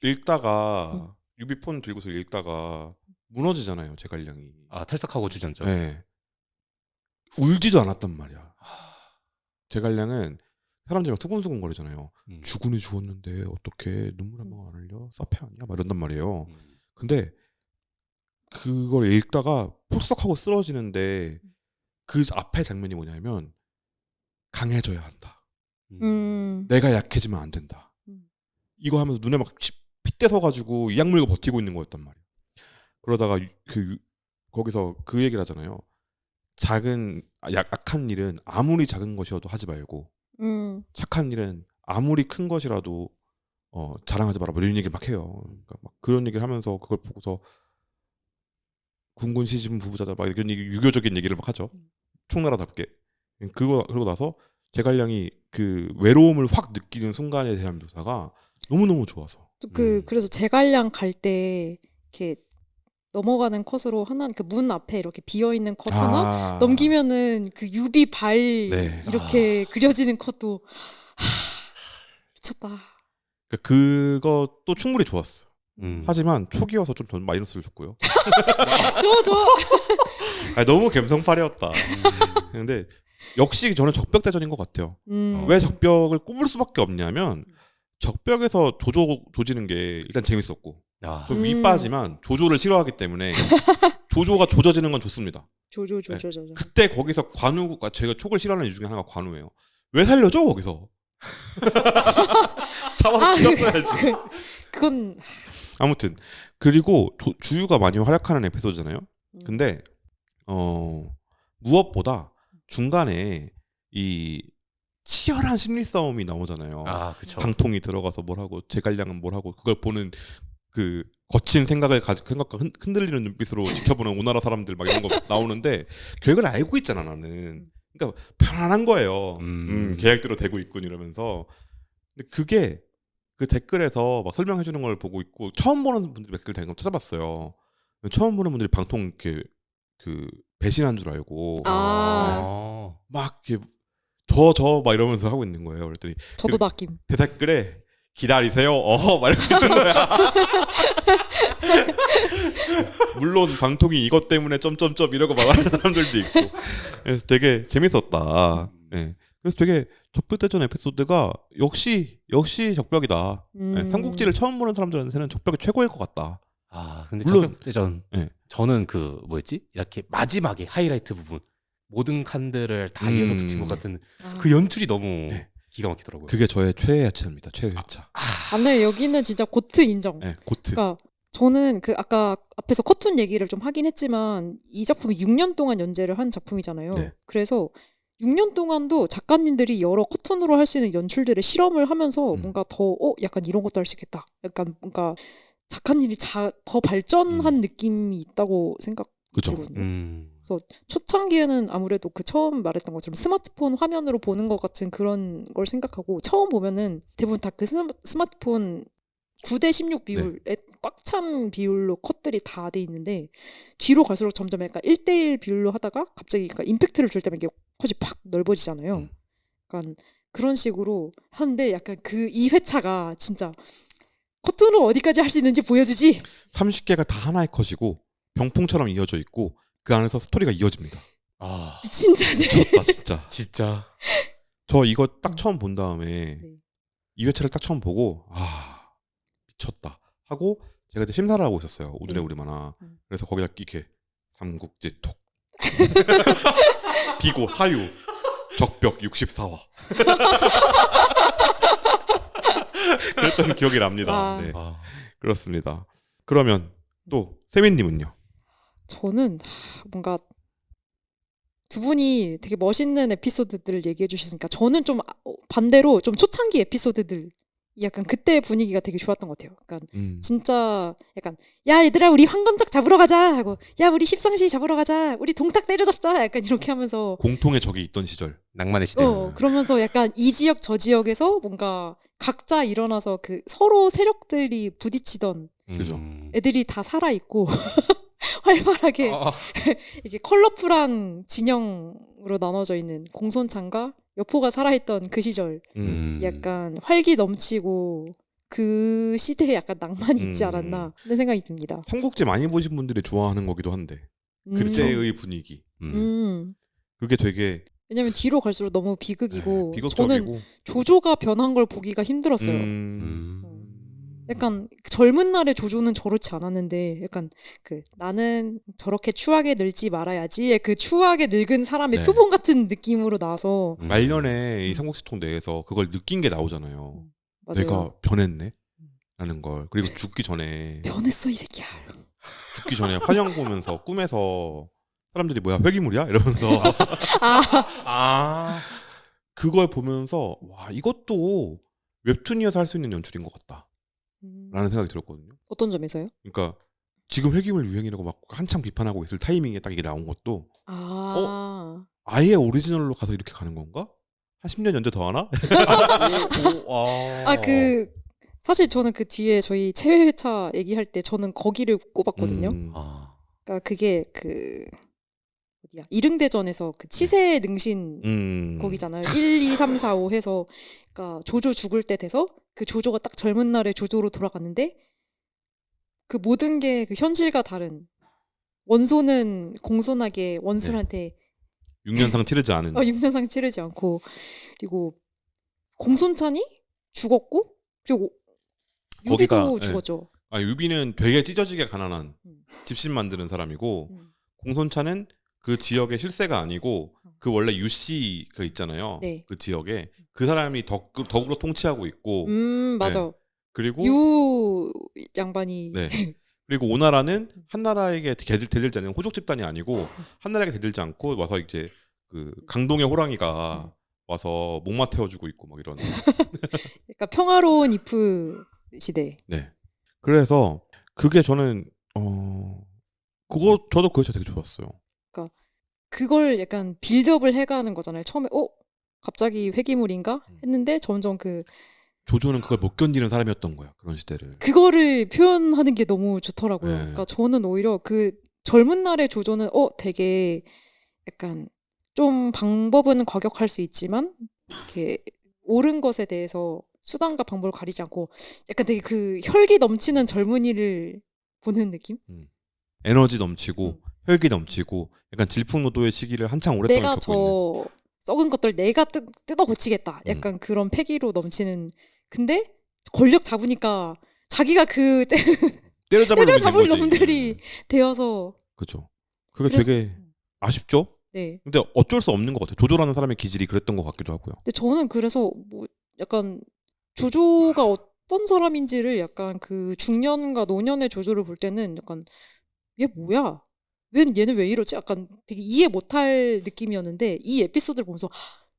읽다가 유비폰 들고서 읽다가 무너지잖아요. 제갈량이. 아 탈sak하고 주전죠. 네. 울지도 않았단 말이야. 제갈량은 사람들이 막 수근수근 거리잖아요. 죽으니 죽었는데 어떻게 눈물 한 방 안 흘려? 사페 아니야? 막 이런단 말이에요. 근데 그걸 읽다가 폭삭하고 쓰러지는데 그 앞에 장면이 뭐냐면 강해져야 한다. 내가 약해지면 안 된다. 이거 하면서 눈에 막 핏대 서가지고 이 약물고 버티고 있는 거였단 말이야. 그러다가 거기서 그 얘기를 하잖아요. 약한 일은 아무리 작은 것이어도 하지 말고 착한 일은 아무리 큰 것이라도 자랑하지 마라. 뭐 이런 얘기를 막 해요. 그러니까 막 그런 얘기를 하면서 그걸 보고서 군군 시즌 부부자다 막 이런 얘기, 유교적인 얘기를 막 하죠. 총나라답게. 그러고 나서 제갈량이 그 외로움을 확 느끼는 순간에 대한 묘사가 너무너무 좋아서. 그래서 제갈량 갈 때 이렇게 넘어가는 컷으로 하나 그 문 앞에 이렇게 비어 있는 컷 하나 넘기면은 그 유비 발 네. 이렇게 그려지는 컷도 미쳤다. 그것도 충분히 좋았어. 음. 하지만 초기여서 좀 더 마이너스를 줬고요. 저 아니, 너무 감성팔이었다. 근데 역시 저는 적벽대전인 것 같아요. 왜 적벽을 꼽을 수밖에 없냐면 적벽에서 조지는 게 일단 재밌었고 아. 좀 윗빠지만 조조를 싫어하기 때문에 조조가 조져지는 건 좋습니다. 조조. 그때 거기서 관우가 제가 촉을 싫어하는 이유 중에 하나가 관우예요. 왜 살려줘 거기서? 잡아서 죽였어야지. 그건 아무튼 그리고 주유가 많이 활약하는 에피소드잖아요. 근데 무엇보다 중간에 이 치열한 심리 싸움이 나오잖아요. 아, 그쵸. 방통이 들어가서 뭘 하고 제갈량은 뭘 하고 그걸 보는 그 거친 생각과 흔들리는 눈빛으로 지켜보는 오나라 사람들 막 이런 거 나오는데 결과를 알고 있잖아 나는. 그러니까 편안한 거예요. 계획대로 되고 있군 이러면서. 근데 그게 그 댓글에서 막 설명해 주는 걸 보고 있고 처음 보는 분들 댓글 댓글 찾아봤어요. 처음 보는 분들이 방통 이렇게 그 배신한 줄 알고 막 이렇게 저 막 이러면서 하고 있는 거예요. 그랬더니 저도 낚임. 댓글에 기다리세요. 막 이렇게 해준 거야. 물론 방통이 이것 때문에 점점점 이러고 말하는 사람들도 있고. 그래서 되게 재밌었다. 네. 그래서 되게 적벽대전 에피소드가 역시 적벽이다. 네. 삼국지를 처음 보는 사람들한테는 적벽이 최고일 것 같다. 아 근데 물론- 적벽대전 네. 저는 그 뭐였지 이렇게 마지막에 하이라이트 부분 모든 칸들을 다 이어서 붙인 것 같은 그 연출이 너무 네. 기가 막히더라고요. 그게 저의 최애 야차입니다. 최애 야차. 네, 여기는 진짜 고트 인정. 네, 고트. 그러니까 저는 그 아까 앞에서 커툰 얘기를 좀 하긴 했지만 이 작품이 6년 동안 연재를 한 작품이잖아요. 네. 그래서 6년 동안도 작가님들이 여러 커툰으로 할 수 있는 연출들을 실험을 하면서 뭔가 더 약간 이런 것도 할 수 있겠다. 약간 뭔가 작가님이 더 발전한 느낌이 있다고 그죠. 생각들거든요. 그래서 초창기에는 아무래도 그 처음 말했던 것처럼 스마트폰 화면으로 보는 것 같은 그런 걸 생각하고 처음 보면은 대부분 다 그 스마트폰 9대 16 비율에 꽉 찬 비율로 컷들이 다 돼 있는데 뒤로 갈수록 점점 약간 1대1 비율로 하다가 갑자기 그러니까 임팩트를 줄 때면 이게 컷이 팍 넓어지잖아요. 약간 그런 식으로 하는데 약간 그 2회차가 진짜 커튼으로 어디까지 할 수 있는지 보여주지. 30개가 다 하나의 컷이고 병풍처럼 이어져 있고 그 안에서 스토리가 이어집니다. 아 미친 자들. 미쳤다 진짜. 진짜 저 이거 딱 처음 본 다음에 네. 2회차를 딱 처음 보고 미쳤다 하고 제가 그때 심사를 하고 있었어요. 우리네 우리 만화. 그래서 거기다 이렇게 삼국지 톡 비고 사유 적벽 64화 그랬던 기억이 납니다. 네, 그렇습니다. 그러면 또 세민님은요? 저는 뭔가 두 분이 되게 멋있는 에피소드들을 얘기해 주셨으니까 저는 좀 반대로 좀 초창기 에피소드들 약간 그때 분위기가 되게 좋았던 것 같아요. 약간 진짜 약간 야 얘들아 우리 황건적 잡으러 가자 하고 야 우리 십상시 잡으러 가자 우리 동탁 때려잡자 약간 이렇게 하면서 공통의 적이 있던 시절. 낭만의 시대. 그러면서 약간 이 지역 저 지역에서 뭔가 각자 일어나서 그 서로 세력들이 부딪히던 그죠. 애들이 다 살아 있고 활발하게 이게 컬러풀한 진영으로 나눠져 있는 공손창과 여포가 살아있던 그 시절 약간 활기 넘치고 그 시대에 약간 낭만이 있지 음. 않았나 하는 생각이 듭니다. 삼국지 많이 보신 분들이 좋아하는 거기도 한데 그때의 분위기 그게 되게 왜냐면 뒤로 갈수록 너무 비극이고 저는 비극적이고 조조가 변한 걸 보기가 힘들었어요. 약간 젊은 날의 조조는 저렇지 않았는데 약간 그 나는 저렇게 추하게 늙지 말아야지의 그 추하게 늙은 사람의 네. 표본 같은 느낌으로 나와서 말년에 이 삼국시통 내에서 그걸 느낀 게 나오잖아요. 맞아요. 내가 변했네 라는 걸. 그리고 죽기 전에 변했어 이 새끼야. 죽기 전에 환영 보면서 꿈에서 사람들이 뭐야 회기물이야 이러면서 아, 그걸 보면서 와 이것도 웹툰이어서 할 수 있는 연출인 것 같다 라는 생각이 들었거든요. 어떤 점에서요? 그러니까 지금 회기물 유행이라고 막 한창 비판하고 있을 타이밍에 딱 이게 나온 것도 아예 오리지널로 가서 이렇게 가는 건가? 한 10년 연재 더 하나? 그 사실 저는 그 뒤에 저희 체회차 얘기할 때 저는 거기를 꼽았거든요. 그러니까 그게 그 어디야? 이릉대전에서 그 치세 능신 거기잖아요. 1, 2, 3, 4, 5 해서 그러니까 조조 죽을 때 돼서 그 조조가 딱 젊은 날에 조조로 돌아갔는데 그 모든 게 그 현실과 다른 원소는 공손하게 원술한테 6년상 치르지 않은 6년상 치르지 않고 그리고 공손찬이 죽었고 그리고 유비도 거기가, 죽었죠. 유비는 되게 찢어지게 가난한 집신 만드는 사람이고 공손차는 그 지역의 실세가 아니고 그 원래 유씨 그 있잖아요. 네. 그 지역에 그 사람이 덕으로 통치하고 있고 맞아. 네. 그리고 유 양반이 네. 그리고 오나라는 한나라에게 대들지 않는 호족 집단이 아니고 한나라에게 대들지 않고 와서 이제 그 강동의 호랑이가 와서 목마 태워주고 있고 막 이런. 그러니까 평화로운 이프 시대. 네. 그래서 그게 저는 그거 저도 그게 되게 좋았어요. 그러니까 그걸 약간 빌드업을 해가는 거잖아요. 처음에 갑자기 회기물인가 했는데 점점 그 조조는 그걸 못 견디는 사람이었던 거야. 그런 시대를. 그거를 표현하는 게 너무 좋더라고요. 네. 그러니까 저는 오히려 그 젊은 날의 조조는 되게 약간 좀 방법은 과격할 수 있지만 이렇게 옳은 것에 대해서 수단과 방법을 가리지 않고 약간 되게 그 혈기 넘치는 젊은이를 보는 느낌? 에너지 넘치고 혈기 넘치고 약간 질풍노도의 시기를 한창 오랫동안 내가 겪고 있는. 저 썩은 것들 내가 뜯어 고치겠다. 약간 그런 패기로 넘치는. 근데 권력 잡으니까 자기가 그 때려잡을 놈들이 되어서 그죠. 그게 되게 아쉽죠. 네. 근데 어쩔 수 없는 것 같아요. 조조라는 사람의 기질이 그랬던 것 같기도 하고요. 근데 저는 그래서 뭐 약간 조조가 어떤 사람인지를 약간 그 중년과 노년의 조조를 볼 때는 약간 얘 뭐야? 얘는 왜 이러지? 약간 되게 이해 못할 느낌이었는데 이 에피소드를 보면서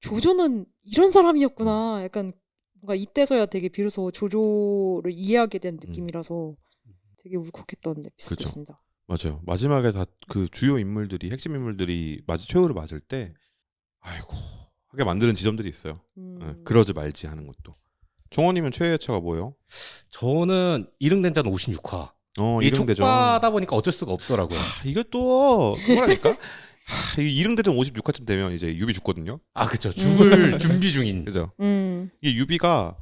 조조는 이런 사람이었구나. 약간 뭔가 이때서야 되게 비로소 조조를 이해하게 된 느낌이라서 되게 울컥했던 에피소드였습니다. 맞아요. 마지막에 다 그 주요 인물들이 핵심 인물들이 최후를 맞을 때 아이고 하게 만드는 지점들이 있어요. 그러지 말지 하는 것도. 정원님은 최애차가 뭐예요? 저는 이릉대전 56화. 이게 이릉대전. 촉과다 보니까 어쩔 수가 없더라고요. 이게 또 그거라니까. 이릉대전 56화쯤 되면 이제 유비 죽거든요. 그쵸. 죽을 준비 중인. 그죠. 이게 유비가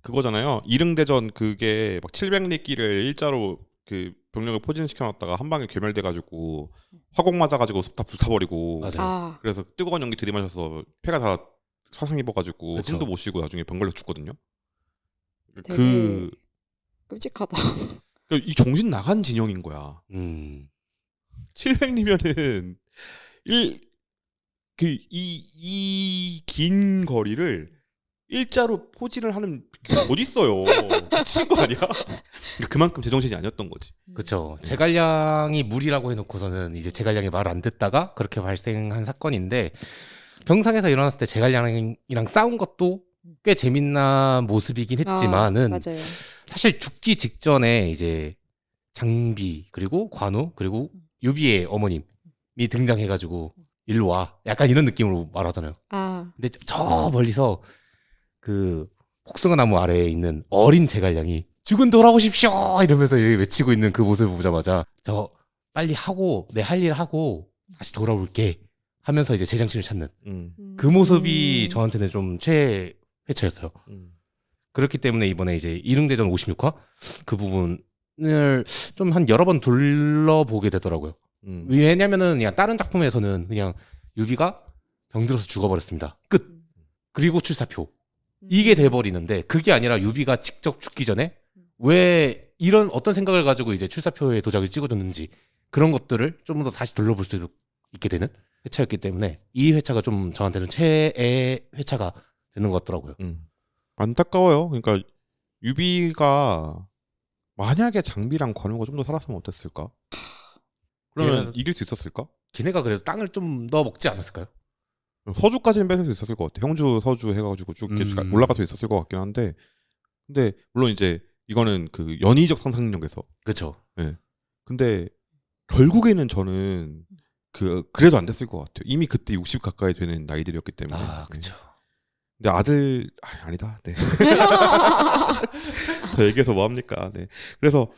그거잖아요. 이릉대전 그게 막 700리끼를 일자로 그 병력을 포진시켜놨다가 한 방에 괴멸돼가지고 화공 맞아가지고 다 불타버리고. 맞아요. 그래서 뜨거운 연기 들이마셔서 폐가 다 화상 입어가지고 그쵸. 숨도 못 쉬고 나중에 병 걸려 죽거든요. 되게 끔찍하다. 이 정신 나간 진영인 거야. 700리면은 이 긴 거리를 일자로 포진을 하는 게 어딨어요. 미친 거 아니야? 그만큼 제정신이 아니었던 거지. 그렇죠. 제갈량이 무리라고 해놓고서는 이제 제갈량이 말 안 듣다가 그렇게 발생한 사건인데 병상에서 일어났을 때 제갈량이랑 싸운 것도 꽤 재밌는 모습이긴 했지만은 맞아요. 사실 죽기 직전에 이제 장비 그리고 관우 그리고 유비의 어머님이 등장해가지고 일로 와 약간 이런 느낌으로 말하잖아요. 근데 저 멀리서 그 복숭아 나무 아래에 있는 어린 제갈량이 죽은 돌아오십시오 이러면서 외치고 있는 그 모습을 보자마자 저 빨리 하고 내 할 일 하고 다시 돌아올게 하면서 이제 제정신을 찾는 그 모습이 저한테는 좀 최회차였어요. 그렇기 때문에 이번에 이제 이릉대전 56화 그 부분을 좀 한 여러 번 둘러보게 되더라고요. 왜냐면은 그냥 다른 작품에서는 그냥 유비가 병들어서 죽어버렸습니다. 끝. 그리고 출사표. 이게 돼버리는데 그게 아니라 유비가 직접 죽기 전에 왜 이런 어떤 생각을 가지고 이제 출사표에 도장을 찍어줬는지 그런 것들을 좀 더 다시 둘러볼 수 있게 되는 회차였기 때문에 이 회차가 좀 저한테는 최애 회차가 되는 것 같더라고요. 안타까워요. 그러니까 유비가 만약에 장비랑 관우가 좀 더 살았으면 어땠을까? 그러면 이길 수 있었을까? 걔네가 그래도 땅을 좀 더 먹지 않았을까요? 서주까지는 뺏을 수 있었을 것 같아. 형주, 서주 해가지고 쭉 이렇게 올라갈 수 있었을 것 같긴 한데, 근데 물론 이제 이거는 그 연의적 상상력에서. 그렇죠. 예. 근데 결국에는 저는 그래도 안 됐을 것 같아요. 이미 그때 60 가까이 되는 나이들이었기 때문에. 그렇죠. 근데 아들 아니다. 네. 더 얘기해서 뭐 합니까? 네. 그래서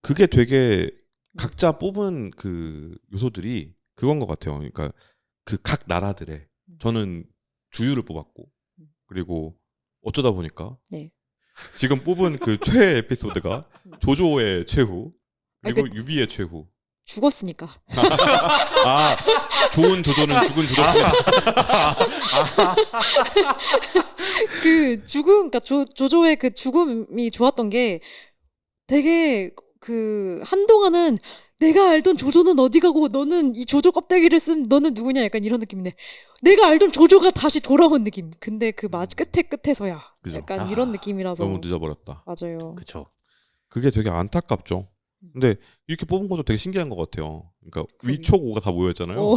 그게 되게 각자 뽑은 그 요소들이 그건 것 같아요. 그러니까 그 각 나라들의 저는 주유를 뽑았고 그리고 어쩌다 보니까 네. 지금 뽑은 그 최애 에피소드가 조조의 최후 그리고 유비의 최후. 죽었으니까. 아, 좋은 조조는 죽은 조조. 그 그러니까 조조의 그 죽음이 좋았던 게 되게 그 한동안은 내가 알던 조조는 어디 가고 너는 이 조조 껍데기를 쓴 너는 누구냐 약간 이런 느낌인데 내가 알던 조조가 다시 돌아온 느낌. 근데 그 끝에서야 그죠. 약간 이런 느낌이라서 너무 늦어버렸다. 맞아요. 그렇죠. 그게 되게 안타깝죠. 근데 이렇게 뽑은 것도 되게 신기한 것 같아요. 그러니까 그러게. 위촉오가 다 모였잖아요. 오.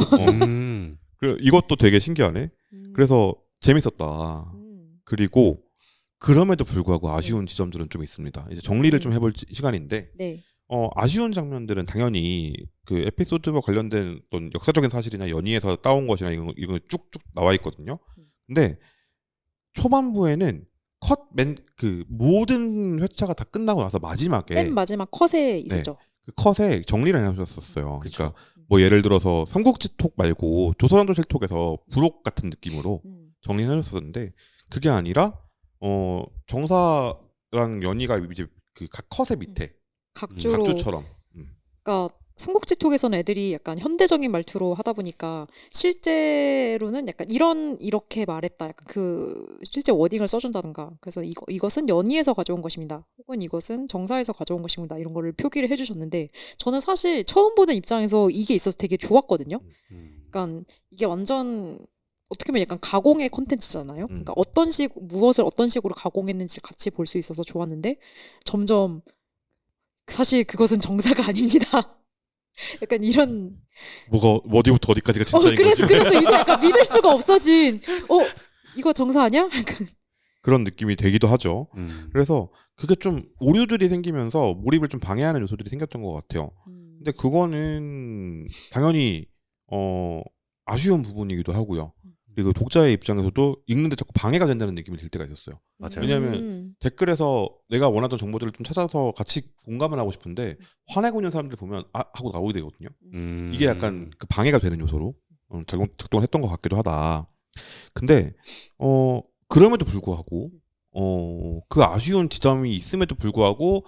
그리고 이것도 되게 신기하네. 그래서 재밌었다. 그리고 그럼에도 불구하고 아쉬운 지점들은 좀 있습니다. 이제 정리를 좀 해볼 시간인데, 네. 아쉬운 장면들은 당연히 그 에피소드와 관련된 어떤 역사적인 사실이나 연의에서 따온 것이나 이건 쭉쭉 나와 있거든요. 근데 초반부에는 그 모든 회차가 다 끝나고 나서 마지막에 맨 마지막 컷에 있었죠. 그 컷에 정리를 해놓으셨었어요. 그쵸. 그러니까 뭐 예를 들어서 삼국지톡 말고 조선왕조실톡에서 부록 같은 느낌으로 정리를 해줬었는데 그게 아니라 정사랑 연희가 이제 그 각 컷의 밑에 각주로. 각주처럼. 그러니까 삼국지톡에서는 애들이 약간 현대적인 말투로 하다 보니까 실제로는 약간 이렇게 말했다. 약간 그 실제 워딩을 써준다든가. 그래서 이것은 연의에서 가져온 것입니다. 혹은 이것은 정사에서 가져온 것입니다. 이런 거를 표기를 해주셨는데 저는 사실 처음 보는 입장에서 이게 있어서 되게 좋았거든요. 그러니까 이게 완전 어떻게 보면 약간 가공의 콘텐츠잖아요. 그러니까 무엇을 어떤 식으로 가공했는지 같이 볼 수 있어서 좋았는데 점점 사실 그것은 정사가 아닙니다. 약간 이런 뭐가 어디부터 어디까지가 진짜인 거지? 그래서 이제 약간 믿을 수가 없어진 이거 정사 아니야? 약간 그런 느낌이 되기도 하죠. 그래서 그게 좀 오류들이 생기면서 몰입을 좀 방해하는 요소들이 생겼던 것 같아요. 근데 그거는 당연히 아쉬운 부분이기도 하고요. 그리고 독자의 입장에서도 읽는데 자꾸 방해가 된다는 느낌이 들 때가 있었어요. 맞아요. 왜냐하면 댓글에서 내가 원하던 정보들을 좀 찾아서 같이 공감을 하고 싶은데 화내고 있는 사람들 보면 하고 나오게 되거든요. 이게 약간 그 방해가 되는 요소로 작동을 했던 것 같기도 하다. 근데 그럼에도 불구하고 그 아쉬운 지점이 있음에도 불구하고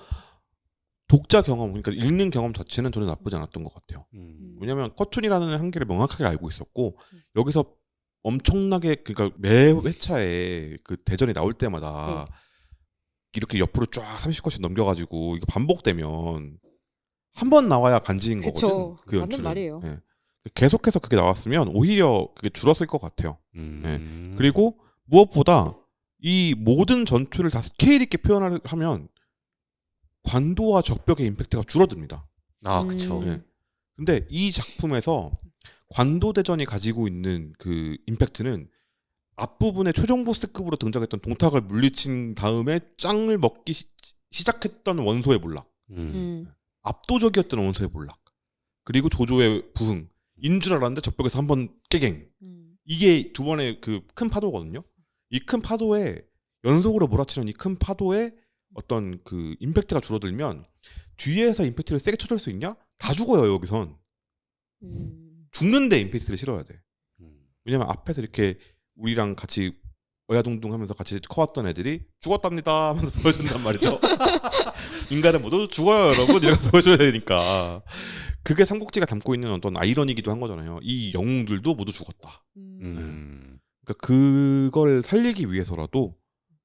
독자 경험, 그러니까 읽는 경험 자체는 저는 나쁘지 않았던 것 같아요. 왜냐하면 커튼이라는 한계를 명확하게 알고 있었고 여기서 엄청나게 그러니까 매 회차에 그 대전이 나올 때마다 이렇게 옆으로 쫙 30컷씩 넘겨가지고 이거 반복되면 한 번 나와야 간지인 거거든. 그 맞는 연출은. 말이에요. 예. 계속해서 그게 나왔으면 오히려 그게 줄었을 것 같아요. 예. 그리고 무엇보다 이 모든 전투를 다 스케일 있게 표현을 하면 관도와 적벽의 임팩트가 줄어듭니다. 그렇죠. 예. 근데 이 작품에서 관도대전이 가지고 있는 그 임팩트는 앞부분에 최종 보스급으로 등장했던 동탁을 물리친 다음에 짱을 먹기 시작했던 원소의 몰락. 압도적이었던 원소의 몰락. 그리고 조조의 부흥. 인 줄 알았는데 적벽에서 한번 깨갱. 이게 두 번의 그 큰 파도거든요. 이 큰 파도에 연속으로 몰아치는 이 큰 파도에 어떤 그 임팩트가 줄어들면 뒤에서 임팩트를 세게 쳐줄 수 있냐? 다 죽어요 여기선. 죽는데 임팩트를 실어야 돼. 왜냐면 앞에서 이렇게 우리랑 같이 어야둥둥하면서 같이 커왔던 애들이 죽었답니다 하면서 보여준단 말이죠. 인간은 모두 죽어요 여러분 이렇게 보여줘야 되니까 그게 삼국지가 담고 있는 어떤 아이러니기도 한 거잖아요. 이 영웅들도 모두 죽었다. 그러니까 그걸 살리기 위해서라도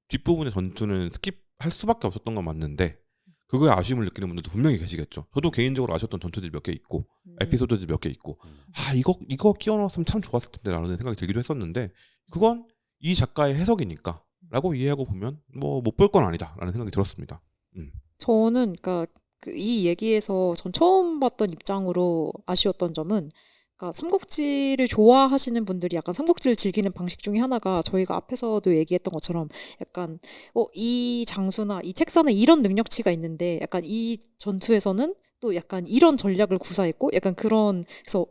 뒷부분의 전투는 스킵할 수밖에 없었던 건 맞는데 그거에 아쉬움을 느끼는 분들도 분명히 계시겠죠. 저도 개인적으로 아쉬웠던 전투들이 몇 개 있고 에피소드들이 몇 개 있고 이거 끼워 넣었으면 참 좋았을 텐데 라는 생각이 들기도 했었는데 그건 이 작가의 해석이니까 라고 이해하고 보면 뭐 못 볼 건 아니다 라는 생각이 들었습니다. 저는 그러니까 이 얘기에서 전 처음 봤던 입장으로 아쉬웠던 점은 그러니까 삼국지를 좋아하시는 분들이 약간 삼국지를 즐기는 방식 중에 하나가 저희가 앞에서도 얘기했던 것처럼 약간 이 장수나 이 책사는 이런 능력치가 있는데 약간 이 전투에서는 또 약간 이런 전략을 구사했고 약간 그런 그래서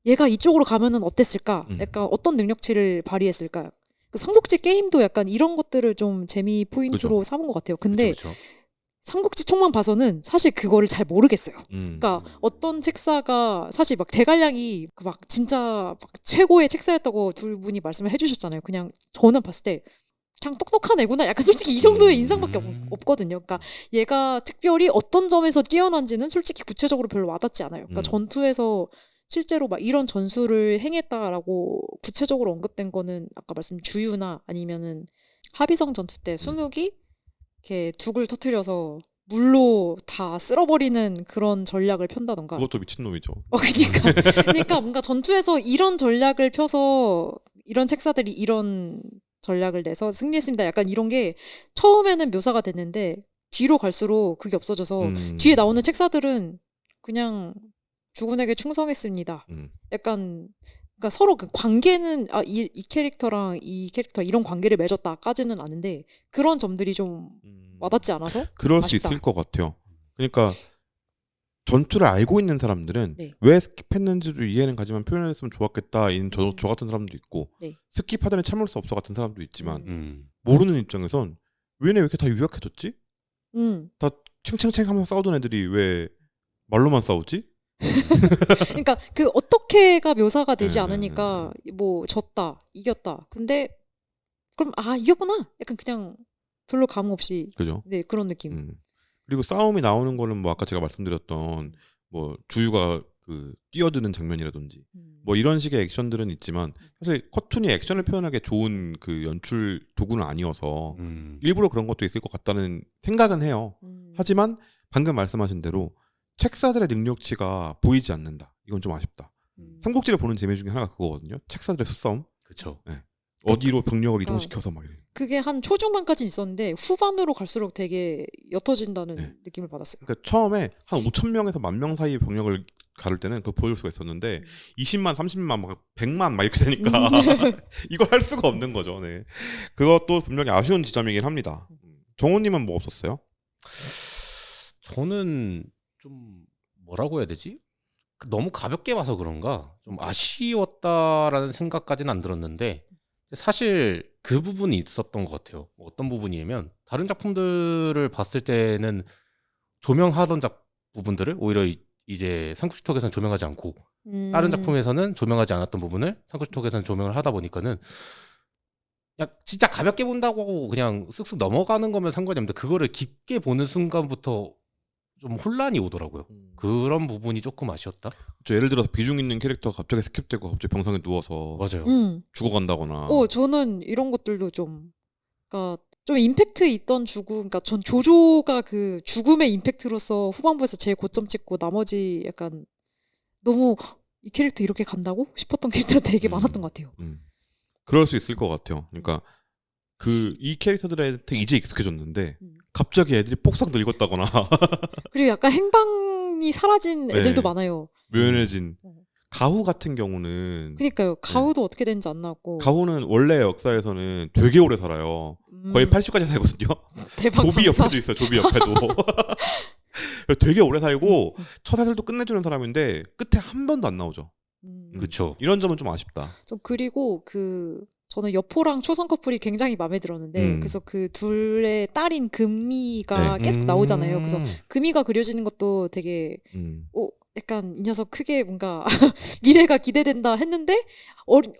얘가 이쪽으로 가면은 어땠을까? 약간 어떤 능력치를 발휘했을까? 그 삼국지 게임도 약간 이런 것들을 좀 재미 포인트로 그죠. 삼은 것 같아요. 근데 그쵸. 삼국지 총만 봐서는 사실 그거를 잘 모르겠어요. 그러니까 어떤 책사가 사실 막 제갈량이 그 막 진짜 막 최고의 책사였다고 둘 분이 말씀을 해주셨잖아요. 그냥 저는 봤을 때 그냥 똑똑한 애구나. 약간 솔직히 이 정도의 인상밖에 없거든요. 그러니까 얘가 특별히 어떤 점에서 뛰어난지는 솔직히 구체적으로 별로 와닿지 않아요. 그러니까 전투에서 실제로 막 이런 전술을 행했다라고 구체적으로 언급된 거는 아까 말씀 주유나 아니면은 하비성 전투 때 순욱이 이렇게 둑을 터트려서 물로 다 쓸어버리는 그런 전략을 편다던가. 그것도 미친놈이죠. 그러니까 뭔가 전투에서 이런 전략을 펴서 이런 책사들이 이런 전략을 내서 승리했습니다. 약간 이런 게 처음에는 묘사가 됐는데 뒤로 갈수록 그게 없어져서 뒤에 나오는 책사들은 그냥 주군에게 충성했습니다. 약간 그러니까 서로 그 관계는 이 캐릭터랑 이 캐릭터 이런 관계를 맺었다까지는 아는데 그런 점들이 좀 와닿지 않아서 그럴 아쉽다. 수 있을 것 같아요. 그러니까 전투를 알고 있는 사람들은 네. 왜 스킵했는지도 이해는 가지만 표현했으면 좋았겠다. 저 같은 사람도 있고 네. 스킵하더니 참을 수 없어 같은 사람도 있지만 모르는 입장에선 왜 이렇게 다 유약해졌지? 다 챙챙챙 하면서 싸우던 애들이 왜 말로만 싸우지? 그러니까 그 어떻게가 묘사가 되지 네, 않으니까 뭐 졌다, 이겼다. 근데 그럼 이겼구나. 약간 그냥 별로 감 없이 그죠? 네 그런 느낌. 그리고 싸움이 나오는 거는 뭐 아까 제가 말씀드렸던 뭐 주유가 그 뛰어드는 장면이라든지 뭐 이런 식의 액션들은 있지만 사실 커툰이 액션을 표현하기 좋은 그 연출 도구는 아니어서 일부러 그런 것도 있을 것 같다는 생각은 해요. 하지만 방금 말씀하신 대로 책사들의 능력치가 보이지 않는다. 이건 좀 아쉽다. 삼국지를 보는 재미 중에 하나가 그거거든요. 책사들의 수싸움. 그쵸. 네. 어디로 병력을 이동시켜서 막 이래. 그게 한 초중반까지는 있었는데 후반으로 갈수록 되게 옅어진다는 느낌을 받았어요. 그러니까 처음에 한 5,000명에서 10,000명 사이의 병력을 가를 때는 그걸 보여줄 수가 있었는데 20만, 30만, 막 100만 막 이렇게 되니까 이걸 할 수가 없는 거죠. 네. 그것도 분명히 아쉬운 지점이긴 합니다. 정호님은 뭐 없었어요? 저는 좀 뭐라고 해야 되지? 너무 가볍게 봐서 그런가 좀 아쉬웠다라는 생각까지는 안 들었는데 사실 그 부분이 있었던 것 같아요. 어떤 부분이냐면 다른 작품들을 봤을 때는 조명하던 부분들을 오히려 이제 삼국지톡에서는 조명하지 않고 다른 작품에서는 조명하지 않았던 부분을 삼국지톡에서는 조명을 하다 보니까는 그냥 진짜 가볍게 본다고 그냥 쓱쓱 넘어가는 거면 상관이 없는데 그거를 깊게 보는 순간부터 좀 혼란이 오더라고요. 그런 부분이 조금 아쉬웠다. 예를 들어서 비중 있는 캐릭터가 갑자기 스킵되고 갑자기 병상에 누워서 맞아요. 죽어간다거나. 저는 이런 것들도 좀, 그러니까 좀 임팩트 있던 그러니까 전 조조가 그 죽음의 임팩트로서 후반부에서 제일 고점 찍고 나머지 약간 너무 이 캐릭터 이렇게 간다고 싶었던 캐릭터가 되게 많았던 것 같아요. 그럴 수 있을 것 같아요. 그러니까 이 캐릭터들한테 이제 익숙해졌는데 갑자기 애들이 폭삭 늙었다거나 그리고 약간 행방이 사라진 애들도 많아요. 묘연해진 가후 같은 경우는 그러니까요. 가후도 어떻게 되는지 안 나왔고. 가후는 원래 역사에서는 되게 오래 살아요. 거의 80까지 살거든요. 대박 조비 전사. 옆에도 있어요. 조비 옆에도. 되게 오래 살고 처사슬도 끝내주는 사람인데 끝에 한 번도 안 나오죠. 그렇죠. 이런 점은 좀 아쉽다. 그리고 저는 여포랑 초성 커플이 굉장히 마음에 들었는데 그래서 그 둘의 딸인 금미가 계속 나오잖아요. 그래서 금미가 그려지는 것도 되게 약간 이 녀석 크게 뭔가 미래가 기대된다 했는데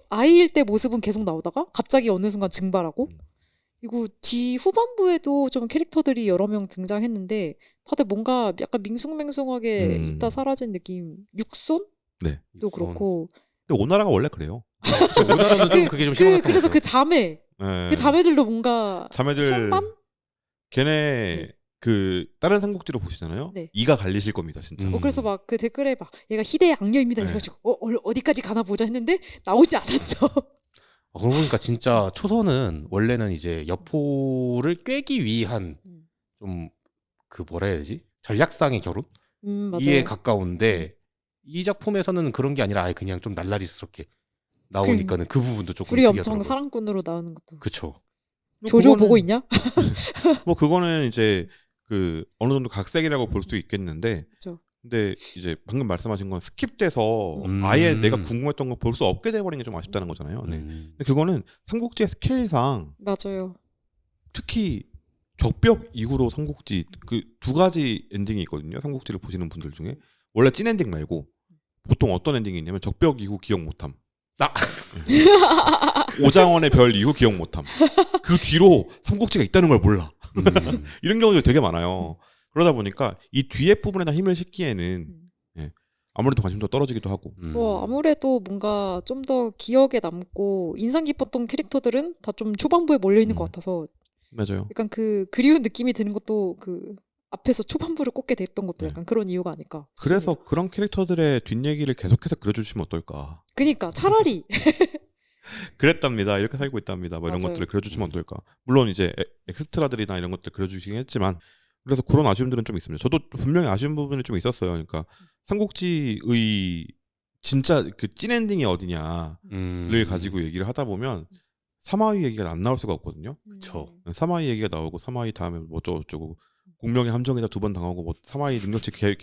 아이일 때 모습은 계속 나오다가 갑자기 어느 순간 증발하고 그리고 뒤 후반부에도 좀 캐릭터들이 여러 명 등장했는데 다들 뭔가 약간 밍숭맹숭하게 있다 사라진 느낌. 육손도 네. 그렇고 근데 오나라가 원래 그래요. 우리나라는 좀 그게 좀 심한 것 그래서 같아요. 그 자매 네. 그 자매들도 뭔가 자매들 선반? 걔네 그 다른 삼국지로 보시잖아요. 네. 이가 갈리실 겁니다, 진짜. 음. 그래서 막 그 댓글에 막 얘가 희대의 악녀입니다 네. 해가지고 어디까지 가나 보자 했는데 나오지 않았어. 그러고 보니까 진짜 초선은 원래는 이제 여포를 꿰기 위한 좀 그 뭐라 해야 되지? 전략상의 결혼? 이에 맞아요. 가까운데 이 작품에서는 그런 게 아니라 아예 그냥 좀 날라리스럽게 나오니까는 그 부분도 조금 둘이 엄청 특이하더라고요. 사랑꾼으로 나오는 것도. 그쵸. 조조 그거는- 보고 있냐? 뭐 그거는 이제 그 어느 정도 각색이라고 볼 수도 있겠는데, 그쵸. 근데 이제 방금 말씀하신 건 스킵돼서 음. 아예 내가 궁금했던 거 볼 수 없게 돼버린 게 좀 아쉽다는 거잖아요. 네. 근데 그거는 삼국지의 스케일상 맞아요. 특히 적벽 이후로 삼국지 그 두 가지 엔딩이 있거든요. 삼국지를 보시는 분들 중에 원래 찐 엔딩 말고 보통 어떤 엔딩이 있냐면 적벽 이후 기억 못함. 아. 오장원의 별 이후 기억 못함. 그 뒤로 삼국지가 있다는 걸 몰라. 음. 이런 경우도 되게 많아요. 그러다 보니까 이 뒤에 부분에다 힘을 싣기에는 아무래도 관심도 떨어지기도 하고. 아무래도 뭔가 좀 더 기억에 남고 인상 깊었던 캐릭터들은 다 좀 초반부에 몰려 있는 것 같아서 맞아요. 약간 그 그리운 느낌이 드는 것도 그 앞에서 초반부를 꼽게 됐던 것도 네. 약간 그런 이유가 아닐까. 그래서 싶습니다. 그런 캐릭터들의 뒷얘기를 계속해서 그려주시면 어떨까. 그니까 차라리 그랬답니다. 이렇게 살고 있답니다. 뭐 이런 맞아요. 것들을 그려주시면 어떨까. 물론 이제 엑스트라들이나 이런 것들 그려주시긴 했지만 그래서 그런 아쉬움들은 좀 있습니다. 저도 분명히 아쉬운 부분이 좀 있었어요. 그러니까 삼국지의 진짜 그 찐 엔딩이 어디냐를 가지고 얘기를 하다 보면 사마위 얘기가 안 나올 수가 없거든요. 그쵸. 사마위 얘기가 나오고 사마위 다음에 뭐 어쩌고 공명의 함정에다 2번 당하고 뭐 사마위 능력치 개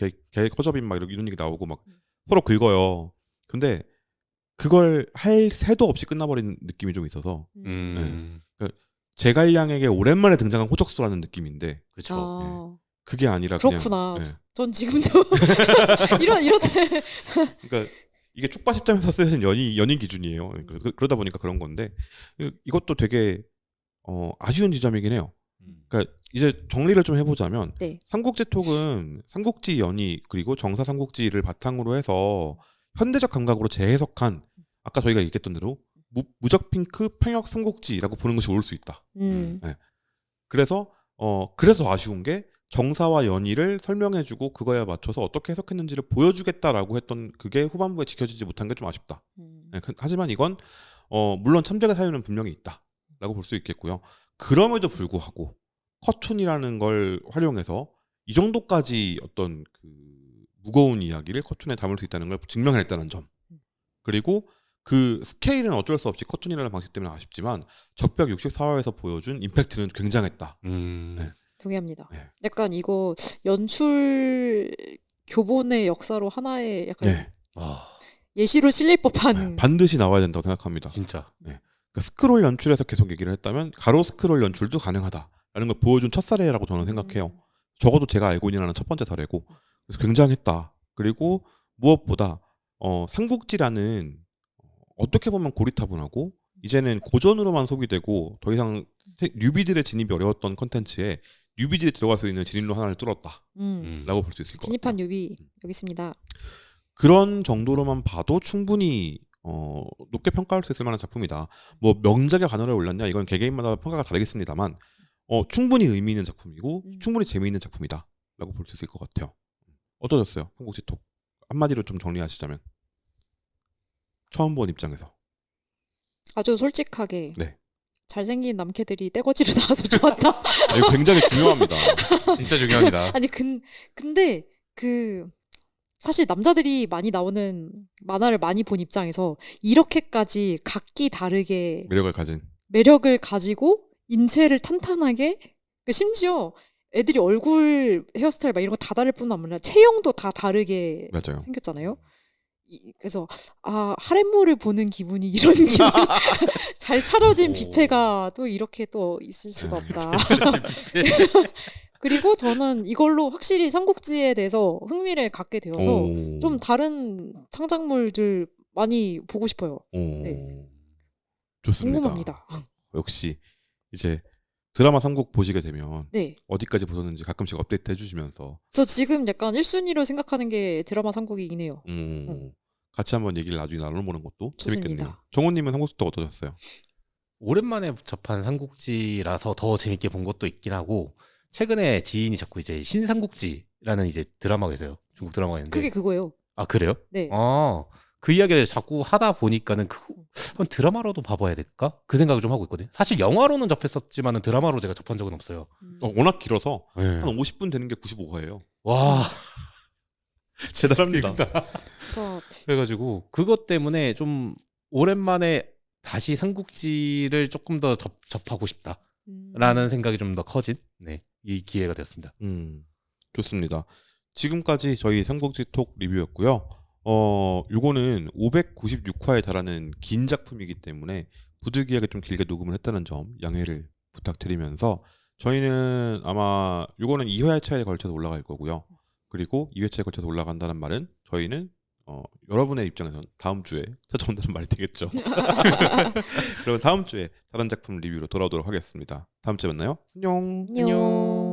허접인 막 이런 얘기 나오고 막 서로 긁어요. 근데 그걸 할 새도 없이 끝나버린 느낌이 좀 있어서 제갈량에게 오랜만에 등장한 호적수라는 느낌인데 그쵸. 아, 그게 아니라 그렇구나. 그냥 전 지금도 이러다 그러니까 이게 축바 10점에서 쓰여진 연인 기준이에요. 그러다 보니까 그런 건데 이것도 되게 아쉬운 지점이긴 해요. 그러니까 이제 정리를 좀 해보자면 네. 삼국지 톡은 삼국지 연의 그리고 정사 삼국지를 바탕으로 해서 현대적 감각으로 재해석한 아까 저희가 얘기했던 대로 무적 핑크 평역 삼국지라고 보는 것이 옳을 수 있다. 그래서 그래서 아쉬운 게 정사와 연의를 설명해주고 그거에 맞춰서 어떻게 해석했는지를 보여주겠다라고 했던 그게 후반부에 지켜지지 못한 게 좀 아쉽다. 하지만 이건 물론 참작의 사유는 분명히 있다라고 볼 수 있겠고요. 그럼에도 불구하고 커툰이라는 걸 활용해서 이 정도까지 어떤 그 무거운 이야기를 커툰에 담을 수 있다는 걸 증명해냈다는 점. 그리고 그 스케일은 어쩔 수 없이 커툰이라는 방식 때문에 아쉽지만 적벽 64화에서 보여준 임팩트는 굉장했다. 네. 동의합니다. 네. 약간 이거 연출 교본의 역사로 하나의 약간 네. 예시로 실릴 법한 반드시 나와야 된다고 생각합니다. 진짜. 그러니까 스크롤 연출에서 계속 얘기를 했다면 가로 스크롤 연출도 가능하다라는 걸 보여준 첫 사례라고 저는 생각해요. 적어도 제가 알고 있는 하나는 첫 번째 사례고 그래서 굉장했다. 그리고 무엇보다 삼국지라는 어떻게 보면 고리타분하고 이제는 고전으로만 소비되고 더 이상 뉴비들의 진입이 어려웠던 컨텐츠에 뉴비들이 들어갈 수 있는 진입로 하나를 뚫었다라고 볼 수 있을 것 같아요. 진입한 유비 여기 있습니다. 그런 정도로만 봐도 충분히 높게 평가할 수 있을 만한 작품이다. 뭐 명작의 관어를 올렸냐 이건 개개인마다 평가가 다르겠습니다만 충분히 의미 있는 작품이고 충분히 재미있는 작품이다라고 볼 수 있을 것 같아요. 어떠셨어요? 삼국지톡 한마디로 좀 정리하시자면 처음 본 입장에서 아주 솔직하게 네. 잘생긴 남캐들이 떼거지로 나와서 좋았다. 이거 굉장히 중요합니다. 진짜 중요합니다. 아니 근데 그 사실 남자들이 많이 나오는 만화를 많이 본 입장에서 이렇게까지 각기 다르게 매력을 가지고 인체를 탄탄하게 심지어 애들이 얼굴 헤어스타일 막 이런 거 다 다를 뿐만 아니라 체형도 다 다르게 맞아요. 생겼잖아요. 그래서 하렘물을 보는 기분이 이런 기분 잘 차려진 뷔페가 또 이렇게 또 있을 수가 없다. 그리고 저는 이걸로 확실히 삼국지에 대해서 흥미를 갖게 되어서 오. 좀 다른 창작물들 많이 보고 싶어요. 오. 네. 좋습니다. 궁금합니다. 역시 이제 드라마 3국 보시게 되면 네. 어디까지 보셨는지 가끔씩 업데이트 해주시면서 저 지금 약간 1순위로 생각하는 게 드라마 삼국이긴 해요. 같이 한번 얘기를 나중에 나눠보는 것도 좋습니다. 재밌겠네요. 정호님은 삼국지도 어떠셨어요? 오랜만에 접한 삼국지라서 더 재밌게 본 것도 있긴 하고 최근에 지인이 자꾸 이제 신삼국지라는 이제 드라마가 있어요. 중국 드라마가 있는데. 그게 그거예요. 아 그래요? 네. 그 이야기를 자꾸 하다 보니까는 한번 드라마로도 봐봐야 될까? 그 생각을 좀 하고 있거든요. 사실 영화로는 접했었지만은 드라마로 제가 접한 적은 없어요. 워낙 길어서 네. 한 50분 되는 게 95화예요. 와 대단합니다. 그래서 그래가지고 그것 때문에 좀 오랜만에 다시 삼국지를 조금 더 접하고 싶다라는 생각이 좀 더 커진 이 기회가 되었습니다. 좋습니다. 지금까지 저희 삼국지 톡 리뷰였고요. 요거는 596화에 달하는 긴 작품이기 때문에 부득이하게 좀 길게 녹음을 했다는 점 양해를 부탁드리면서 저희는 아마 요거는 2회차에 걸쳐서 올라갈 거고요. 그리고 2회차에 걸쳐서 올라간다는 말은 저희는 여러분의 입장에서는 다음 주에 찾아온다는 말이 되겠죠. 그러면 다음 주에 다른 작품 리뷰로 돌아오도록 하겠습니다. 다음 주에 만나요. 안녕. 안녕.